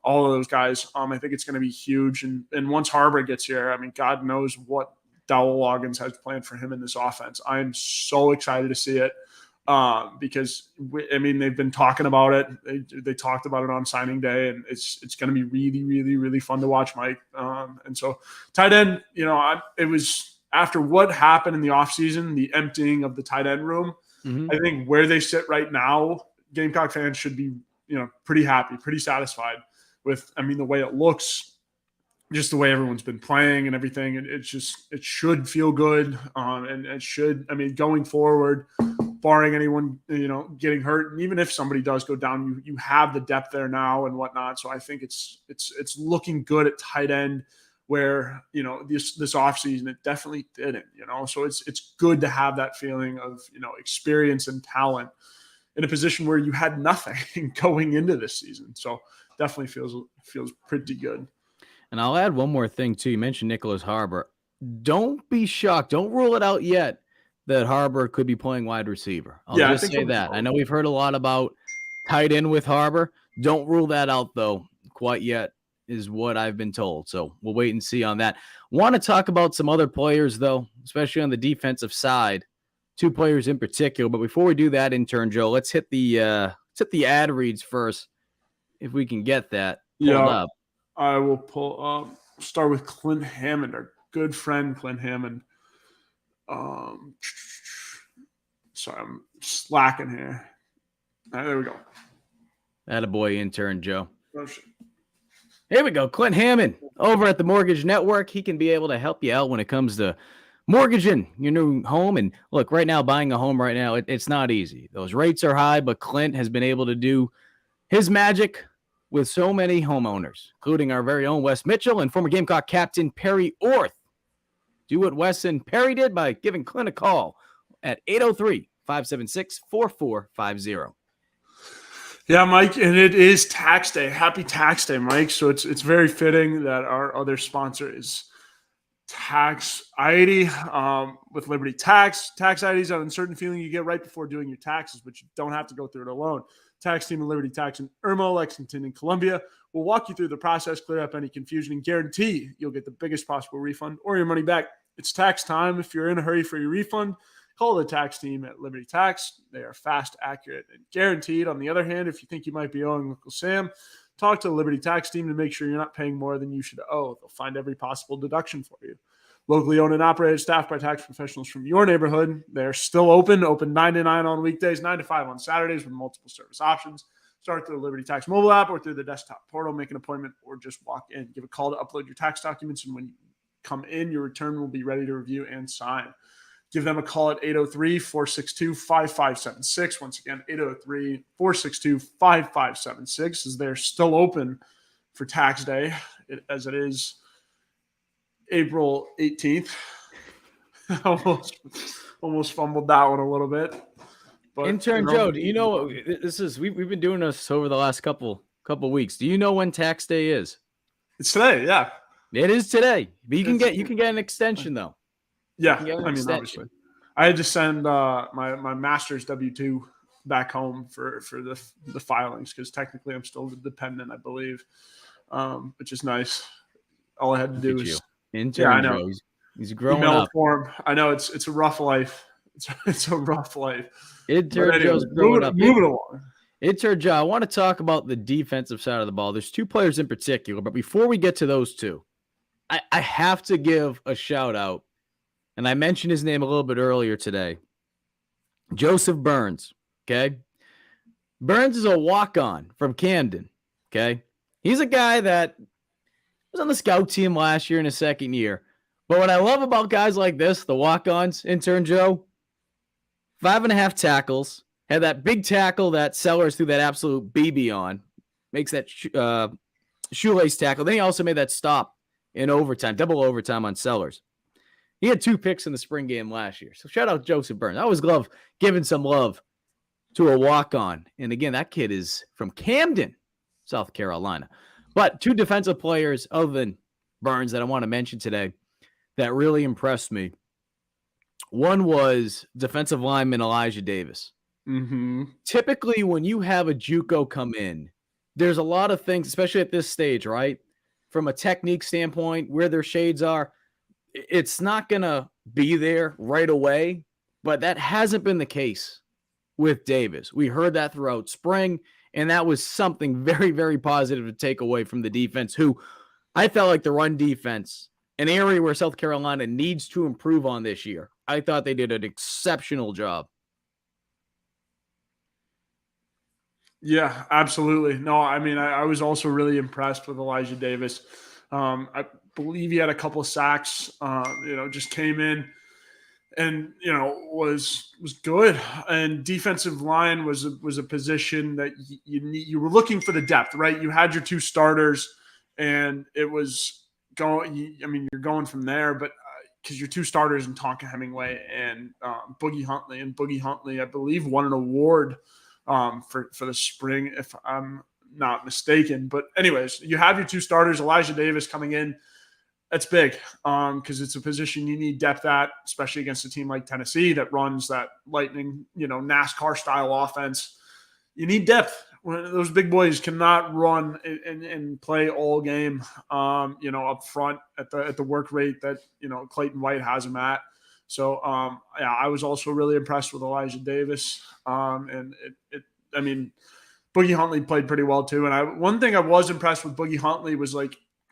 all of those guys. I think it's going to be huge. And once Harbor gets here, I mean, God knows what Dowell Loggins has planned for him in this offense. I'm so excited to see it because, they've been talking about it. They talked about it on signing day, and it's going to be really, really, really fun to watch, Mike. And so tight end, it was – after what happened in the offseason, the emptying of the tight end room, I think where they sit right now, Gamecock fans should be, pretty happy, pretty satisfied with, the way it looks, just the way everyone's been playing and everything. It should feel good. And it should, going forward, barring anyone, getting hurt. And even if somebody does go down, you have the depth there now and whatnot. So I think it's looking good at tight end, where, this offseason, it definitely didn't, so it's good to have that feeling of, experience and talent in a position where you had nothing going into this season. So definitely feels pretty good. And I'll add one more thing too. You mentioned Nicholas Harbor. Don't be shocked. Don't rule it out yet that Harbor could be playing wide receiver. I'll just say that. I know we've heard a lot about tight end with Harbor. Don't rule that out though quite yet, is what I've been told. So we'll wait and see on that. Want to talk about some other players, though, especially on the defensive side. 2 players in particular. But before we do that, intern Joe, let's hit the ad reads first, if we can get that pulled up. I will start with Clint Hammond, our good friend Clint Hammond. Sorry, I'm slacking here. All right, there we go. Attaboy, intern Joe. Oh, shit. Here we go. Clint Hammond over at the Mortgage Network. He can be able to help you out when it comes to mortgaging your new home. And look, right now, buying a home right now, it's not easy. Those rates are high, but Clint has been able to do His magic with so many homeowners, including our very own Wes Mitchell and former Gamecock captain Perry Orth. Do what Wes and Perry did by giving Clint a call at 803-576-4450. Yeah, Mike, and it is tax day. Happy tax day, Mike. So it's very fitting that our other sponsor is Tax ID with Liberty Tax. Tax ID is an uncertain feeling you get right before doing your taxes, but you don't have to go through it alone. Tax team of Liberty Tax in Irmo, Lexington, and Columbia will walk you through the process, clear up any confusion, and guarantee you'll get the biggest possible refund or your money back. It's tax time. If you're in a hurry for your refund, call the tax team at Liberty Tax. They are fast, accurate, and guaranteed. On the other hand, if you think you might be owing Uncle Sam, talk to the Liberty Tax team to make sure you're not paying more than you should owe. They'll find every possible deduction for you. Locally owned and operated, staffed by tax professionals from your neighborhood. They're still open 9 to 9 on weekdays, 9 to 5 on Saturdays with multiple service options. Start through the Liberty Tax mobile app or through the desktop portal. Make an appointment or just walk in. Give a call to upload your tax documents, and when you come in, your return will be ready to review and sign. Give them a call at 803-462-5576. Once again, 803-462-5576, as they're still open for tax day, as it is April 18th. almost fumbled that one a little bit. But, Intern Joe, do you know this is? We've been doing this over the last couple weeks. Do you know when tax day is? It's today, yeah. It is today. But you can get an extension though. Yeah, I mean, obviously, I had to send my master's W-2 back home for the filings because technically I'm still the dependent, I believe, which is nice. All I had to do is intern. I know he's growing up. Form. I know it's a rough life. It's a rough life. Intern Joe's growing up. Moving along. Intern Joe, I want to talk about the defensive side of the ball. There's two players in particular, but before we get to those two, I have to give a shout out, and I mentioned his name a little bit earlier today. Joseph Burns. Okay, Burns is a walk-on from Camden. Okay, he's a guy that was on the scout team last year in his second year. But what I love about guys like this, the walk-ons, Intern Joe, 5.5 tackles, had that big tackle that Sellers threw that absolute BB on, makes that shoelace tackle. Then he also made that stop in overtime, double overtime on Sellers. He had 2 picks in the spring game last year. So shout out Joseph Burns. I always love giving some love to a walk-on. And again, that kid is from Camden, South Carolina. But 2 defensive players other than Burns that I want to mention today that really impressed me. One was defensive lineman Elijah Davis. Mm-hmm. Typically, when you have a JUCO come in, there's a lot of things, especially at this stage, right? From a technique standpoint, where their shades are, it's not going to be there right away, but that hasn't been the case with Davis. We heard that throughout spring, and that was something very, very positive to take away from the defense, who I felt like the run defense, an area where South Carolina needs to improve on this year. I thought they did an exceptional job. Yeah, absolutely. No, I mean, I was also really impressed with Elijah Davis. I believe he had a couple of sacks, just came in and, was good. And defensive line was a position that you were looking for the depth, right? You had your 2 starters and it was going, you're going from there, but because your 2 starters in Tonka Hemingway and Boogie Huntley. And Boogie Huntley, I believe, won an award for the spring, if I'm not mistaken. But anyways, you have your 2 starters, Elijah Davis coming in. That's big because it's a position you need depth at, especially against a team like Tennessee that runs that lightning, NASCAR-style offense. You need depth. Those big boys cannot run and play all game, up front at the work rate that, Clayton White has them at. So, I was also really impressed with Elijah Davis. And Boogie Huntley played pretty well too. And one thing I was impressed with Boogie Huntley was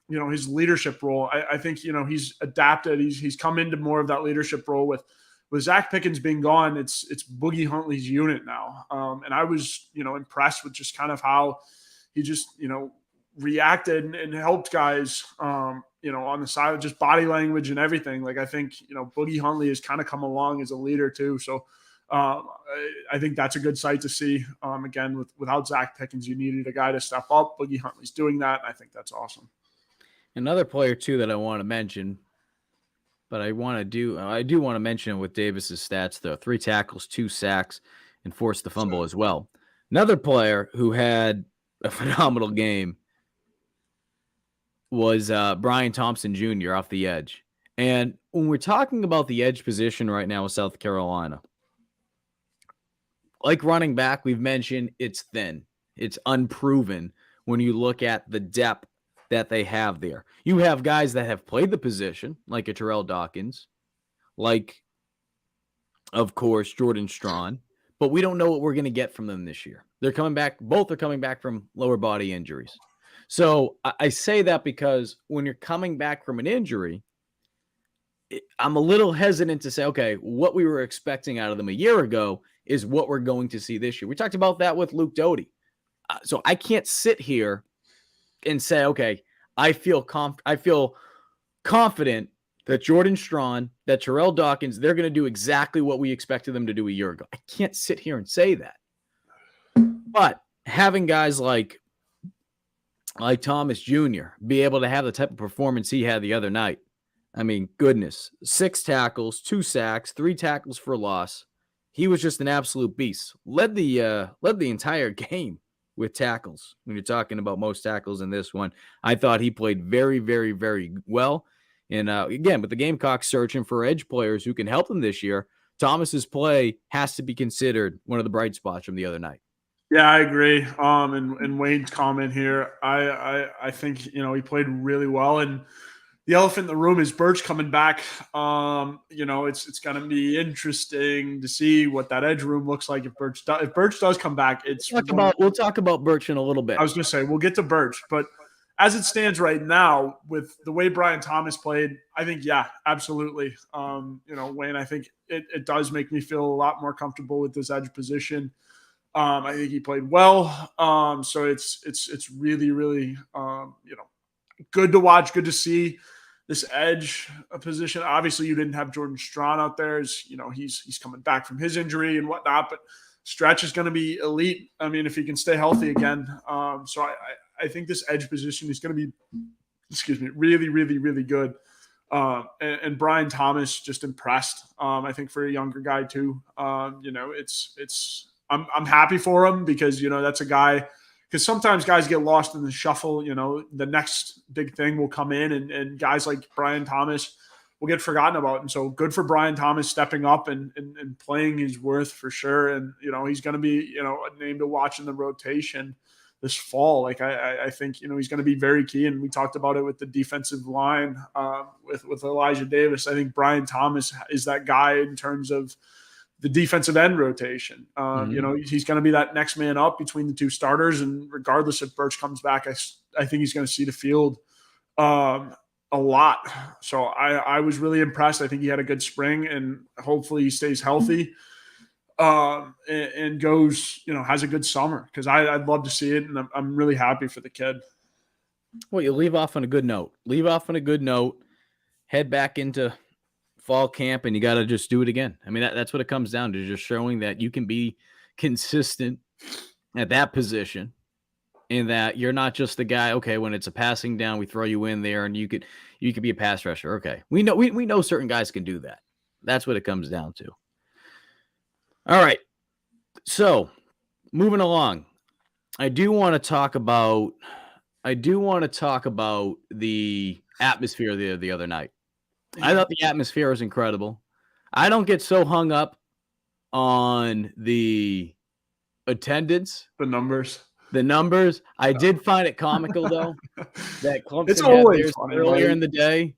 his leadership role. I think, he's adapted. He's come into more of that leadership role with Zach Pickens being gone. It's Boogie Huntley's unit now. And I was, impressed with just kind of how he just, reacted and helped guys, on the side of just body language and everything. I think, Boogie Huntley has kind of come along as a leader too. So I think that's a good sight to see. Again, without Zach Pickens, you needed a guy to step up. Boogie Huntley's doing that. And I think that's awesome. Another player too that I want to mention, but I do want to mention it with Davis's stats though: 3 tackles, 2 sacks, and forced the fumble as well. Another player who had a phenomenal game was Brian Thompson Jr. off the edge. And when we're talking about the edge position right now with South Carolina, like running back, we've mentioned it's thin. It's unproven when you look at the depth that they have there. You have guys that have played the position, like a Terrell Dawkins, like, of course, Jordan Strawn, but we don't know what we're going to get from them this year. They're coming back. Both are coming back from lower body injuries. So I say that because when you're coming back from an injury, I'm a little hesitant to say, okay, what we were expecting out of them a year ago is what we're going to see this year. We talked about that with Luke Doty. So I can't sit here and say, okay, I feel confident that Jordan Strawn, that Terrell Dawkins, they're going to do exactly what we expected them to do a year ago. I can't sit here and say that. But having guys like Thomas Jr. be able to have the type of performance he had the other night, I mean, goodness, 6 tackles, 2 sacks, 3 tackles for loss. He was just an absolute beast. Led the entire game with tackles. When you're talking about most tackles in this one, I thought he played very, very, very well. And again, with the Gamecocks searching for edge players who can help them this year, Thomas's play has to be considered one of the bright spots from the other night. Yeah, I agree. And Wayne's comment here, I think he played really well. And the elephant in the room is Burch coming back. It's going to be interesting to see what that edge room looks like if Burch does come back. We'll talk about Burch in a little bit. I was going to say we'll get to Burch, but as it stands right now, with the way Brian Thomas played, I think absolutely. Wayne, I think it does make me feel a lot more comfortable with this edge position. I think he played well. So it's really, really good to watch, good to see this edge position. Obviously, you didn't have Jordan Strawn out there. He's coming back from his injury and whatnot, but Stretch is going to be elite. I mean, if he can stay healthy again. So I think this edge position is going to be, really, really, really good. And Brian Thomas just impressed. I think for a younger guy too. I'm happy for him because that's a guy. Because sometimes guys get lost in the shuffle. The next big thing will come in, and guys like Brian Thomas will get forgotten about. And so good for Brian Thomas stepping up and playing his worth for sure. And, he's going to be, a name to watch in the rotation this fall. Like I think, he's going to be very key. And we talked about it with the defensive line with Elijah Davis. I think Brian Thomas is that guy in terms of the defensive end rotation. He's going to be that next man up between the two starters. And regardless if Burch comes back, I think he's going to see the field a lot. So I was really impressed. I think he had a good spring, and hopefully he stays healthy and goes, has a good summer, because I'd love to see it. And I'm really happy for the kid. Well, you leave off on a good note. Head back into fall camp, and you got to just do it again. I mean, that's what it comes down to, just showing that you can be consistent at that position, and that you're not just the guy, okay, when it's a passing down, we throw you in there and you could be a pass rusher. Okay. We know certain guys can do that. That's what it comes down to. All right. So moving along, I do want to talk about the atmosphere the other night. I thought the atmosphere was incredible. I don't get so hung up on the attendance, the numbers. I did find it comical though that Clemson it's always had theirs funny, earlier right? in the day.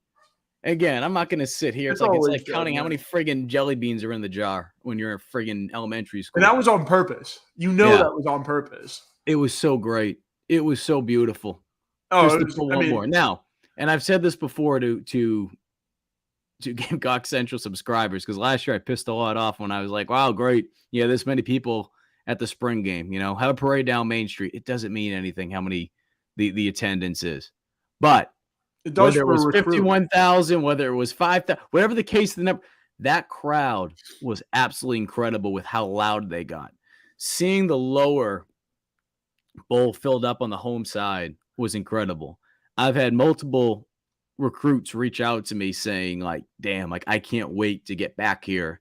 Again, I'm not going to sit here. It's like counting how many friggin' jelly beans are in the jar when you're in friggin' elementary school. And that was on purpose. That was on purpose. It was so great. It was so beautiful. More. Now, and I've said this before to Gamecock Central subscribers, because last year I pissed a lot off when I was like, wow, great. Yeah, this many people at the spring game, have a parade down Main Street. It doesn't mean anything how many the attendance is. But it does, whether it was 51,000, whether it was 5,000, whatever the case, the number, That crowd was absolutely incredible with how loud they got. Seeing the lower bowl filled up on the home side was incredible. I've had multiple recruits reach out to me saying, like, damn, like, I can't wait to get back here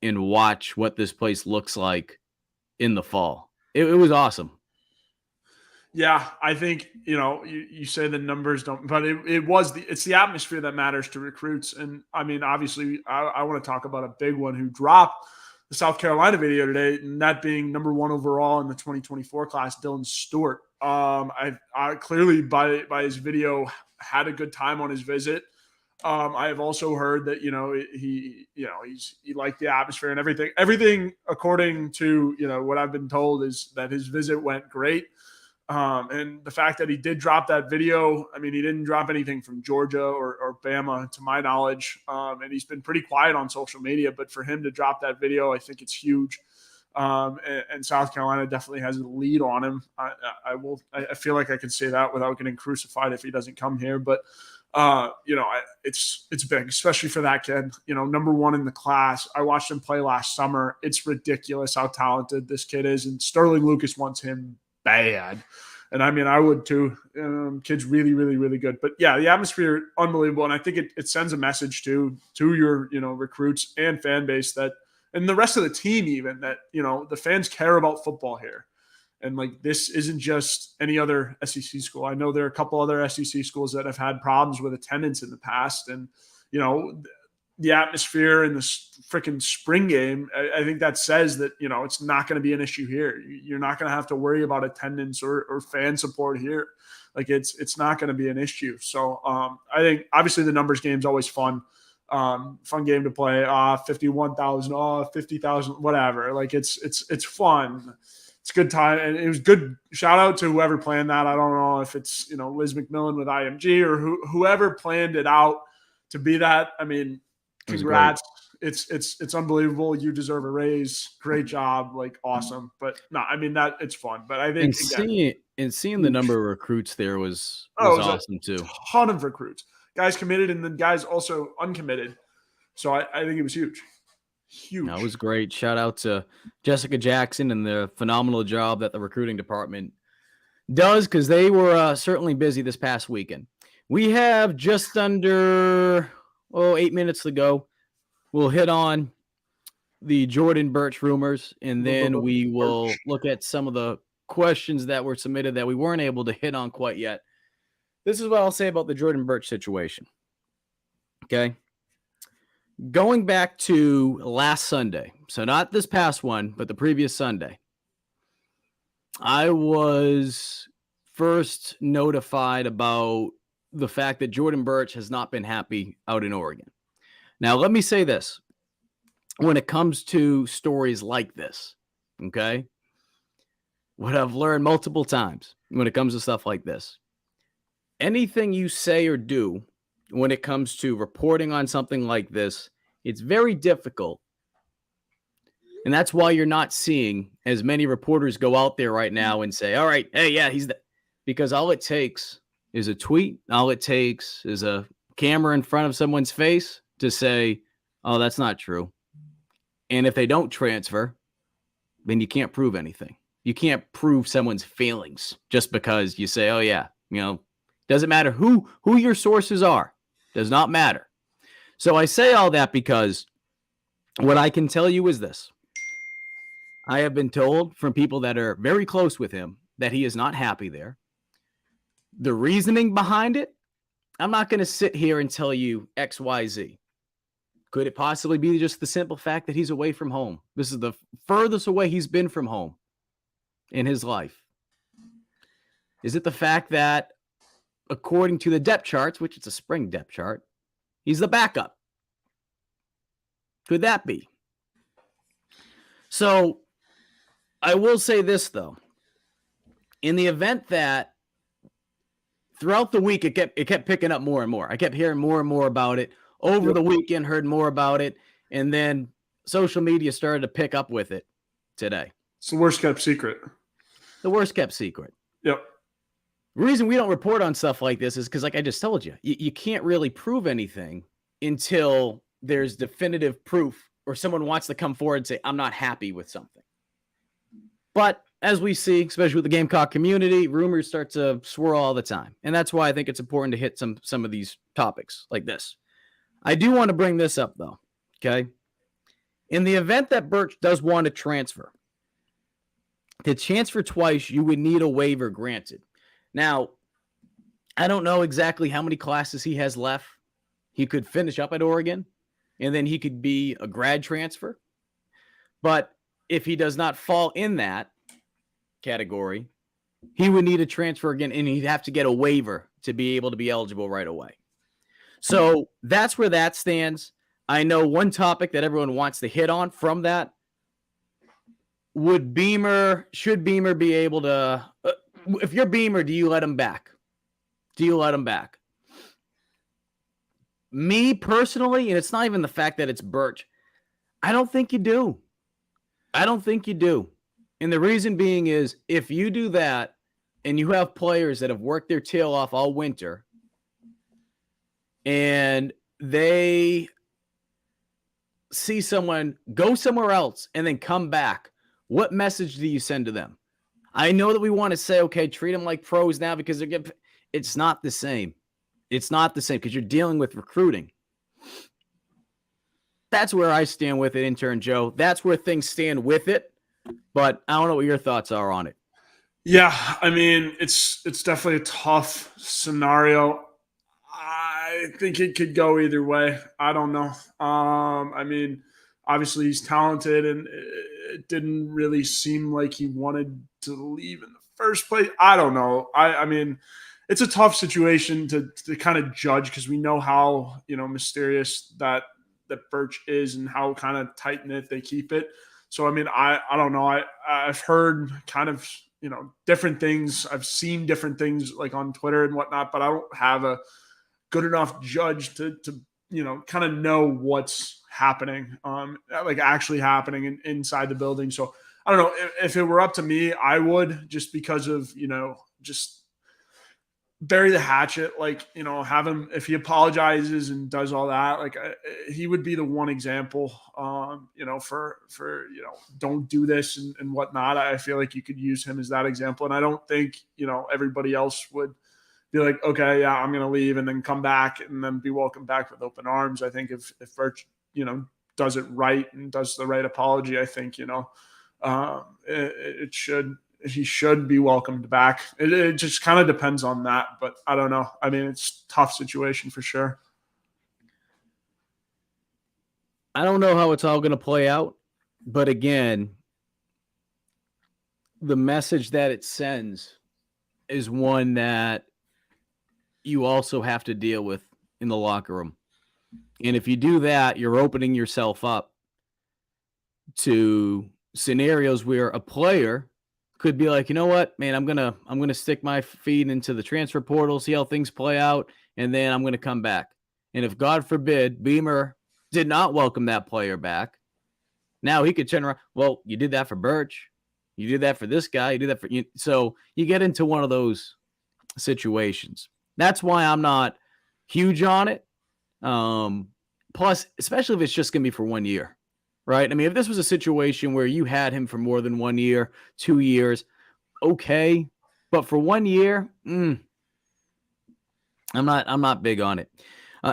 and watch what this place looks like in the fall. It was awesome. Yeah, I think, you say the numbers don't, but it's the atmosphere that matters to recruits. And I mean, obviously, I want to talk about a big one who dropped the South Carolina video today, and that being number 1 overall in the 2024 class, Dylan Stewart. I clearly by his video had a good time on his visit. I have also heard that he liked the atmosphere and everything. Everything according to what I've been told is that his visit went great. And the fact that he did drop that video, I mean, he didn't drop anything from Georgia or Bama, to my knowledge. And he's been pretty quiet on social media, but for him to drop that video, I think it's huge. And South Carolina definitely has a lead on him. I feel like I can say that without getting crucified if he doesn't come here, but it's big, especially for that kid, number 1 in the class. I watched him play last summer. It's ridiculous how talented this kid is. And Sterling Lucas wants him bad. And I mean, I would too. Kid's really, really, really good. But yeah, the atmosphere, unbelievable. And I think it sends a message to your, recruits and fan base that, and the rest of the team even, that, the fans care about football here. And like, this isn't just any other SEC school. I know there are a couple other SEC schools that have had problems with attendance in the past. And, the atmosphere in this freaking spring game, I think that says that, it's not going to be an issue here. You're not going to have to worry about attendance or fan support here. Like it's not going to be an issue. So I think obviously the numbers game is always fun. Fun game to play. 51,000, 50,000, whatever. Like it's fun. It's a good time. And it was good. Shout out to whoever planned that. I don't know if it's, Liz McMillan with IMG or whoever planned it out to be that. I mean, congrats. It's unbelievable. You deserve a raise. Great job. Like awesome. But no, I mean that it's fun. But I think seeing the number of recruits there was awesome too. Ton of recruits. Guys committed and then guys also uncommitted. So I think it was huge. Huge. That was great. Shout out to Jessica Jackson and the phenomenal job that the recruiting department does, because they were certainly busy this past weekend. We have just under 8 minutes to go. We'll hit on the Jordan Burch rumors, and then we will look at some of the questions that were submitted that we weren't able to hit on quite yet. This is what I'll say about the Jordan Burch situation. Okay. Going back to last Sunday, so not this past one, but the previous Sunday, I was first notified about the fact that Jordan Burch has not been happy out in Oregon. Now, let me say this. When it comes to stories like this, okay, what I've learned multiple times when it comes to stuff like this, anything you say or do when it comes to reporting on something like this, it's very difficult. And that's why you're not seeing as many reporters go out there right now and say, all right, hey, yeah, because all it takes is a tweet. All it takes is a camera in front of someone's face to say, oh, that's not true. And if they don't transfer, then you can't prove anything. You can't prove someone's feelings just because you say, oh, yeah, doesn't matter who your sources are. Does not matter. So I say all that because what I can tell you is this. I have been told from people that are very close with him that he is not happy there. The reasoning behind it, I'm not going to sit here and tell you X, Y, Z. Could it possibly be just the simple fact that he's away from home? This is the furthest away he's been from home in his life. Is it the fact that, according to the depth charts, which it's a spring depth chart, he's the backup? Could that be? So I will say this, though. In the event that throughout the week, it kept picking up more and more. I kept hearing more and more about it. Over the weekend, heard more about it. And then social media started to pick up with it today. It's the worst kept secret. The worst kept secret. Yep. The reason we don't report on stuff like this is because, like I just told you, you can't really prove anything until there's definitive proof or someone wants to come forward and say, I'm not happy with something. But as we see, especially with the Gamecock community, rumors start to swirl all the time. And that's why I think it's important to hit some of these topics like this. I do want to bring this up, though, okay? In the event that Burch does want to transfer, to transfer twice, you would need a waiver granted. Now, I don't know exactly how many classes he has left. He could finish up at Oregon, and then he could be a grad transfer. But if he does not fall in that category, he would need a transfer again, and he'd have to get a waiver to be able to be eligible right away. So that's where that stands. I know one topic that everyone wants to hit on from that. Should Beamer be able to, if you're Beamer, do you let him back? Do you let him back? Me personally, and it's not even the fact that it's Burch, I don't think you do. I don't think you do. And the reason being is if you do that and you have players that have worked their tail off all winter and they see someone go somewhere else and then come back, what message do you send to them? I know that we want to say, okay, treat them like pros now because they're getting, it's not the same. It's not the same because you're dealing with recruiting. That's where I stand with it, intern Joe. That's where things stand with it. But I don't know what your thoughts are on it. Yeah, I mean, it's definitely a tough scenario. I think it could go either way. I don't know. I mean, obviously he's talented, and it didn't really seem like he wanted to leave in the first place. I don't know. I mean, it's a tough situation to kind of judge because we know how, mysterious that Burch is and how kind of tight-knit they keep it. So, I mean, I don't know. I've heard kind of, different things. I've seen different things like on Twitter and whatnot, but I don't have a good enough judge to kind of know what's happening, like actually happening inside the building. So I don't know if it were up to me, I would, just because of, just bury the hatchet, like, have him, if he apologizes and does all that, like he would be the one example, for, don't do this and whatnot. I feel like you could use him as that example. And I don't think, everybody else would be like, okay, yeah, I'm going to leave and then come back and then be welcomed back with open arms. I think if Burch, does it right and does the right apology, I think, he should be welcomed back. It just kind of depends on that, but I don't know. I mean, it's a tough situation for sure. I don't know how it's all going to play out, but again, the message that it sends is one that you also have to deal with in the locker room. And if you do that, you're opening yourself up to scenarios where a player could be like, you know what, man, I'm gonna stick my feet into the transfer portal, see how things play out, and then I'm gonna come back. And if God forbid Beamer did not welcome that player back, now he could turn around. Well, you did that for Burch, you did that for this guy, you did that for you. So you get into one of those situations. That's why I'm not huge on it. Plus, especially if it's just gonna be for 1 year. Right. I mean, if this was a situation where you had him for more than 1 year, 2 years, okay. But for 1 year, I'm not big on it.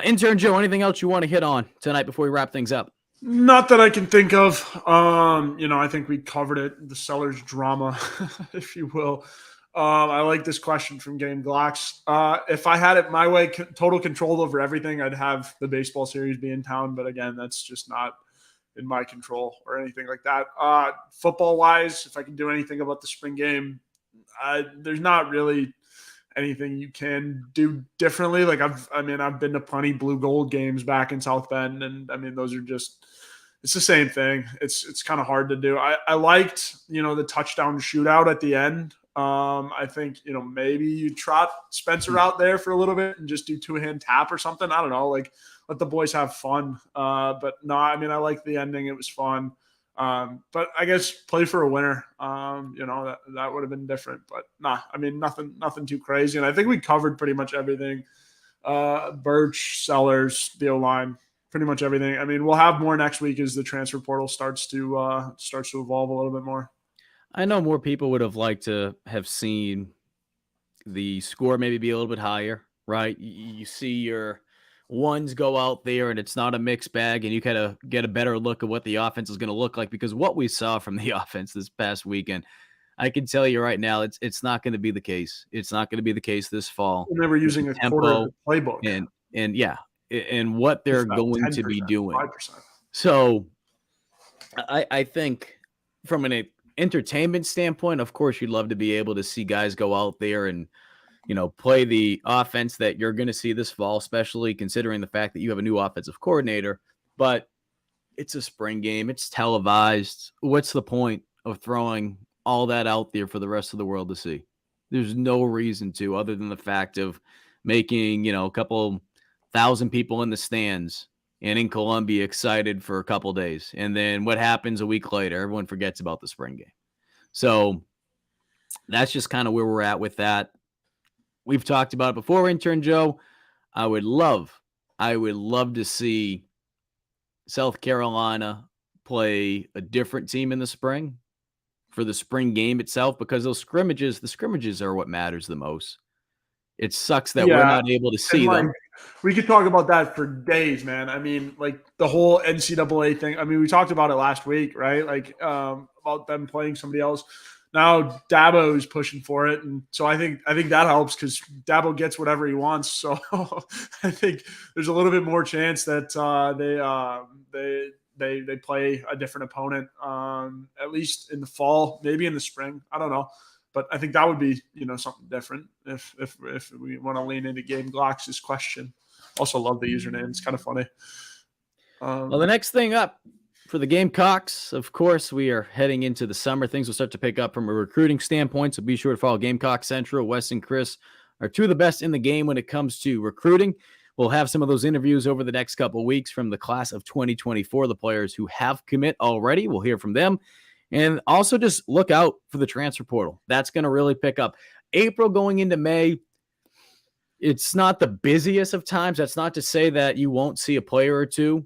Intern Joe, anything else you want to hit on tonight before we wrap things up? Not that I can think of. I think we covered it, the Sellers drama, if you will. I like this question from Gamecocks. If I had it my way, total control over everything, I'd have the baseball series be in town. But again, that's just not in my control or anything like that. Football wise, if I can do anything about the spring game, there's not really anything you can do differently. Like I've been to plenty blue gold games back in South Bend, and I mean, those are just, it's the same thing. It's kind of hard to do. I liked, the touchdown shootout at the end. I think, maybe you trot Spencer out there for a little bit and just do 2-hand tap or something. I don't know, like let the boys have fun. But no, I mean, I like the ending. It was fun. But I guess play for a winner. That would have been different, but nah, I mean, nothing too crazy. And I think we covered pretty much everything. Burch, Sellers, the O-line. pretty much everything. I mean, we'll have more next week as the transfer portal starts to evolve a little bit more. I know more people would have liked to have seen the score maybe be a little bit higher, right? You see your ones go out there and it's not a mixed bag, and you kind of get a better look at what the offense is going to look like, because what we saw from the offense this past weekend, I can tell you right now, it's not going to be the case. It's not going to be the case this fall. We're never using a quarter of the playbook. And yeah, and what they're going to be doing. 5%. So I think from an entertainment standpoint, of course, you'd love to be able to see guys go out there and, play the offense that you're going to see this fall, especially considering the fact that you have a new offensive coordinator. But it's a spring game. It's televised. What's the point of throwing all that out there for the rest of the world to see? There's no reason to, other than the fact of making, a couple thousand people in the stands and in Columbia excited for a couple days. And then what happens a week later? Everyone forgets about the spring game. So that's just kind of where we're at with that. We've talked about it before, intern Joe. I would love to see South Carolina play a different team in the spring for the spring game itself, because the scrimmages are what matters the most. It sucks that we're not able to see them. We could talk about that for days, man. I mean, like the whole NCAA thing. I mean, we talked about it last week, right? Like about them playing somebody else. Now Dabo is pushing for it, and so I think that helps because Dabo gets whatever he wants. So I think there's a little bit more chance that they play a different opponent, at least in the fall, maybe in the spring. I don't know. But I think that would be, something different if we want to lean into Gamecocks' question. Also love the username. It's kind of funny. Well, the next thing up for the Gamecocks, of course, we are heading into the summer. Things will start to pick up from a recruiting standpoint, so be sure to follow Gamecock Central. Wes and Chris are two of the best in the game when it comes to recruiting. We'll have some of those interviews over the next couple of weeks from the class of 2024, the players who have commit already. We'll hear from them. And also just look out for the transfer portal. That's going to really pick up. April going into May, it's not the busiest of times. That's not to say that you won't see a player or two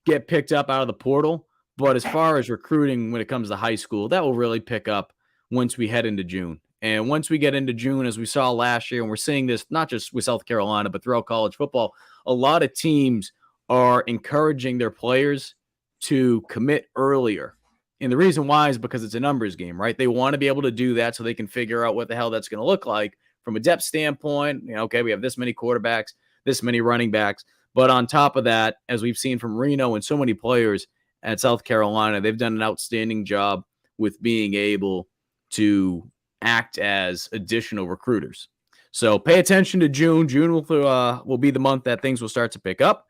get picked up out of the portal. But as far as recruiting when it comes to high school, that will really pick up once we head into June. And once we get into June, as we saw last year, and we're seeing this not just with South Carolina, but throughout college football, a lot of teams are encouraging their players to commit earlier. And the reason why is because it's a numbers game, right? They want to be able to do that so they can figure out what the hell that's going to look like from a depth standpoint. Okay, we have this many quarterbacks, this many running backs. But on top of that, as we've seen from Reno and so many players at South Carolina, they've done an outstanding job with being able to act as additional recruiters. So pay attention to June. June will be the month that things will start to pick up.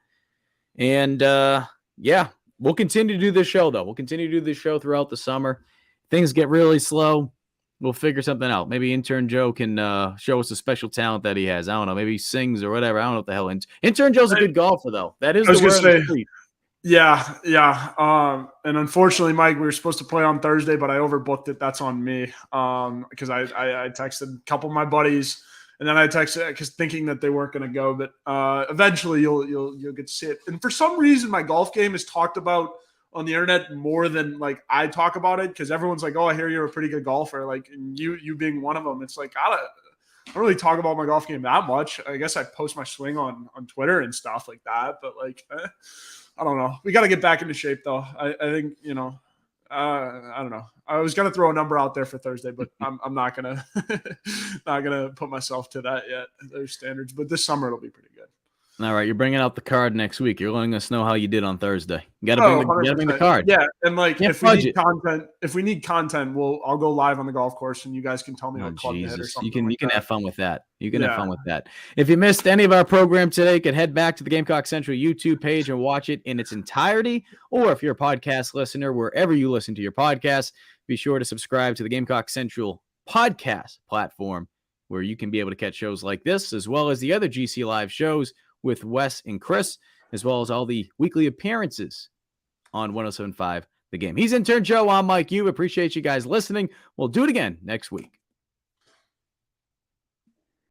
And we'll continue to do this show, though. We'll continue to do this show throughout the summer. Things get really slow, we'll figure something out. Maybe intern Joe can show us a special talent that he has. I don't know. Maybe he sings or whatever. I don't know what the hell. Intern Joe's a good golfer, though. That is the word of the street. Yeah. And unfortunately, Mike, we were supposed to play on Thursday, but I overbooked it. That's on me because I texted a couple of my buddies, and then I texted because thinking that they weren't going to go. But eventually, you'll get to see it. And for some reason, my golf game is talked about on the internet more than like I talk about it, because everyone's like, "Oh, I hear you're a pretty good golfer." Like, and you being one of them, it's like I don't really talk about my golf game that much. I guess I post my swing on Twitter and stuff like that, but like. I don't know. We got to get back into shape, though. I think, I don't know. I was going to throw a number out there for Thursday, but I'm not going to put myself to that yet. Those standards. But this summer, it'll be pretty good. All right. You're bringing out the card next week. You're letting us know how you did on Thursday. You got to bring the card. Yeah. And like, if we need content, I'll go live on the golf course and you guys can tell me what club to hit or something. You can have fun with that. Have fun with that. If you missed any of our program today, you can head back to the Gamecock Central YouTube page and watch it in its entirety. Or if you're a podcast listener, wherever you listen to your podcast, be sure to subscribe to the Gamecock Central podcast platform, where you can be able to catch shows like this, as well as the other GC Live shows with Wes and Chris, as well as all the weekly appearances on 107.5 The Game. He's intern Joe. I'm Mike. You appreciate you guys listening. We'll do it again next week.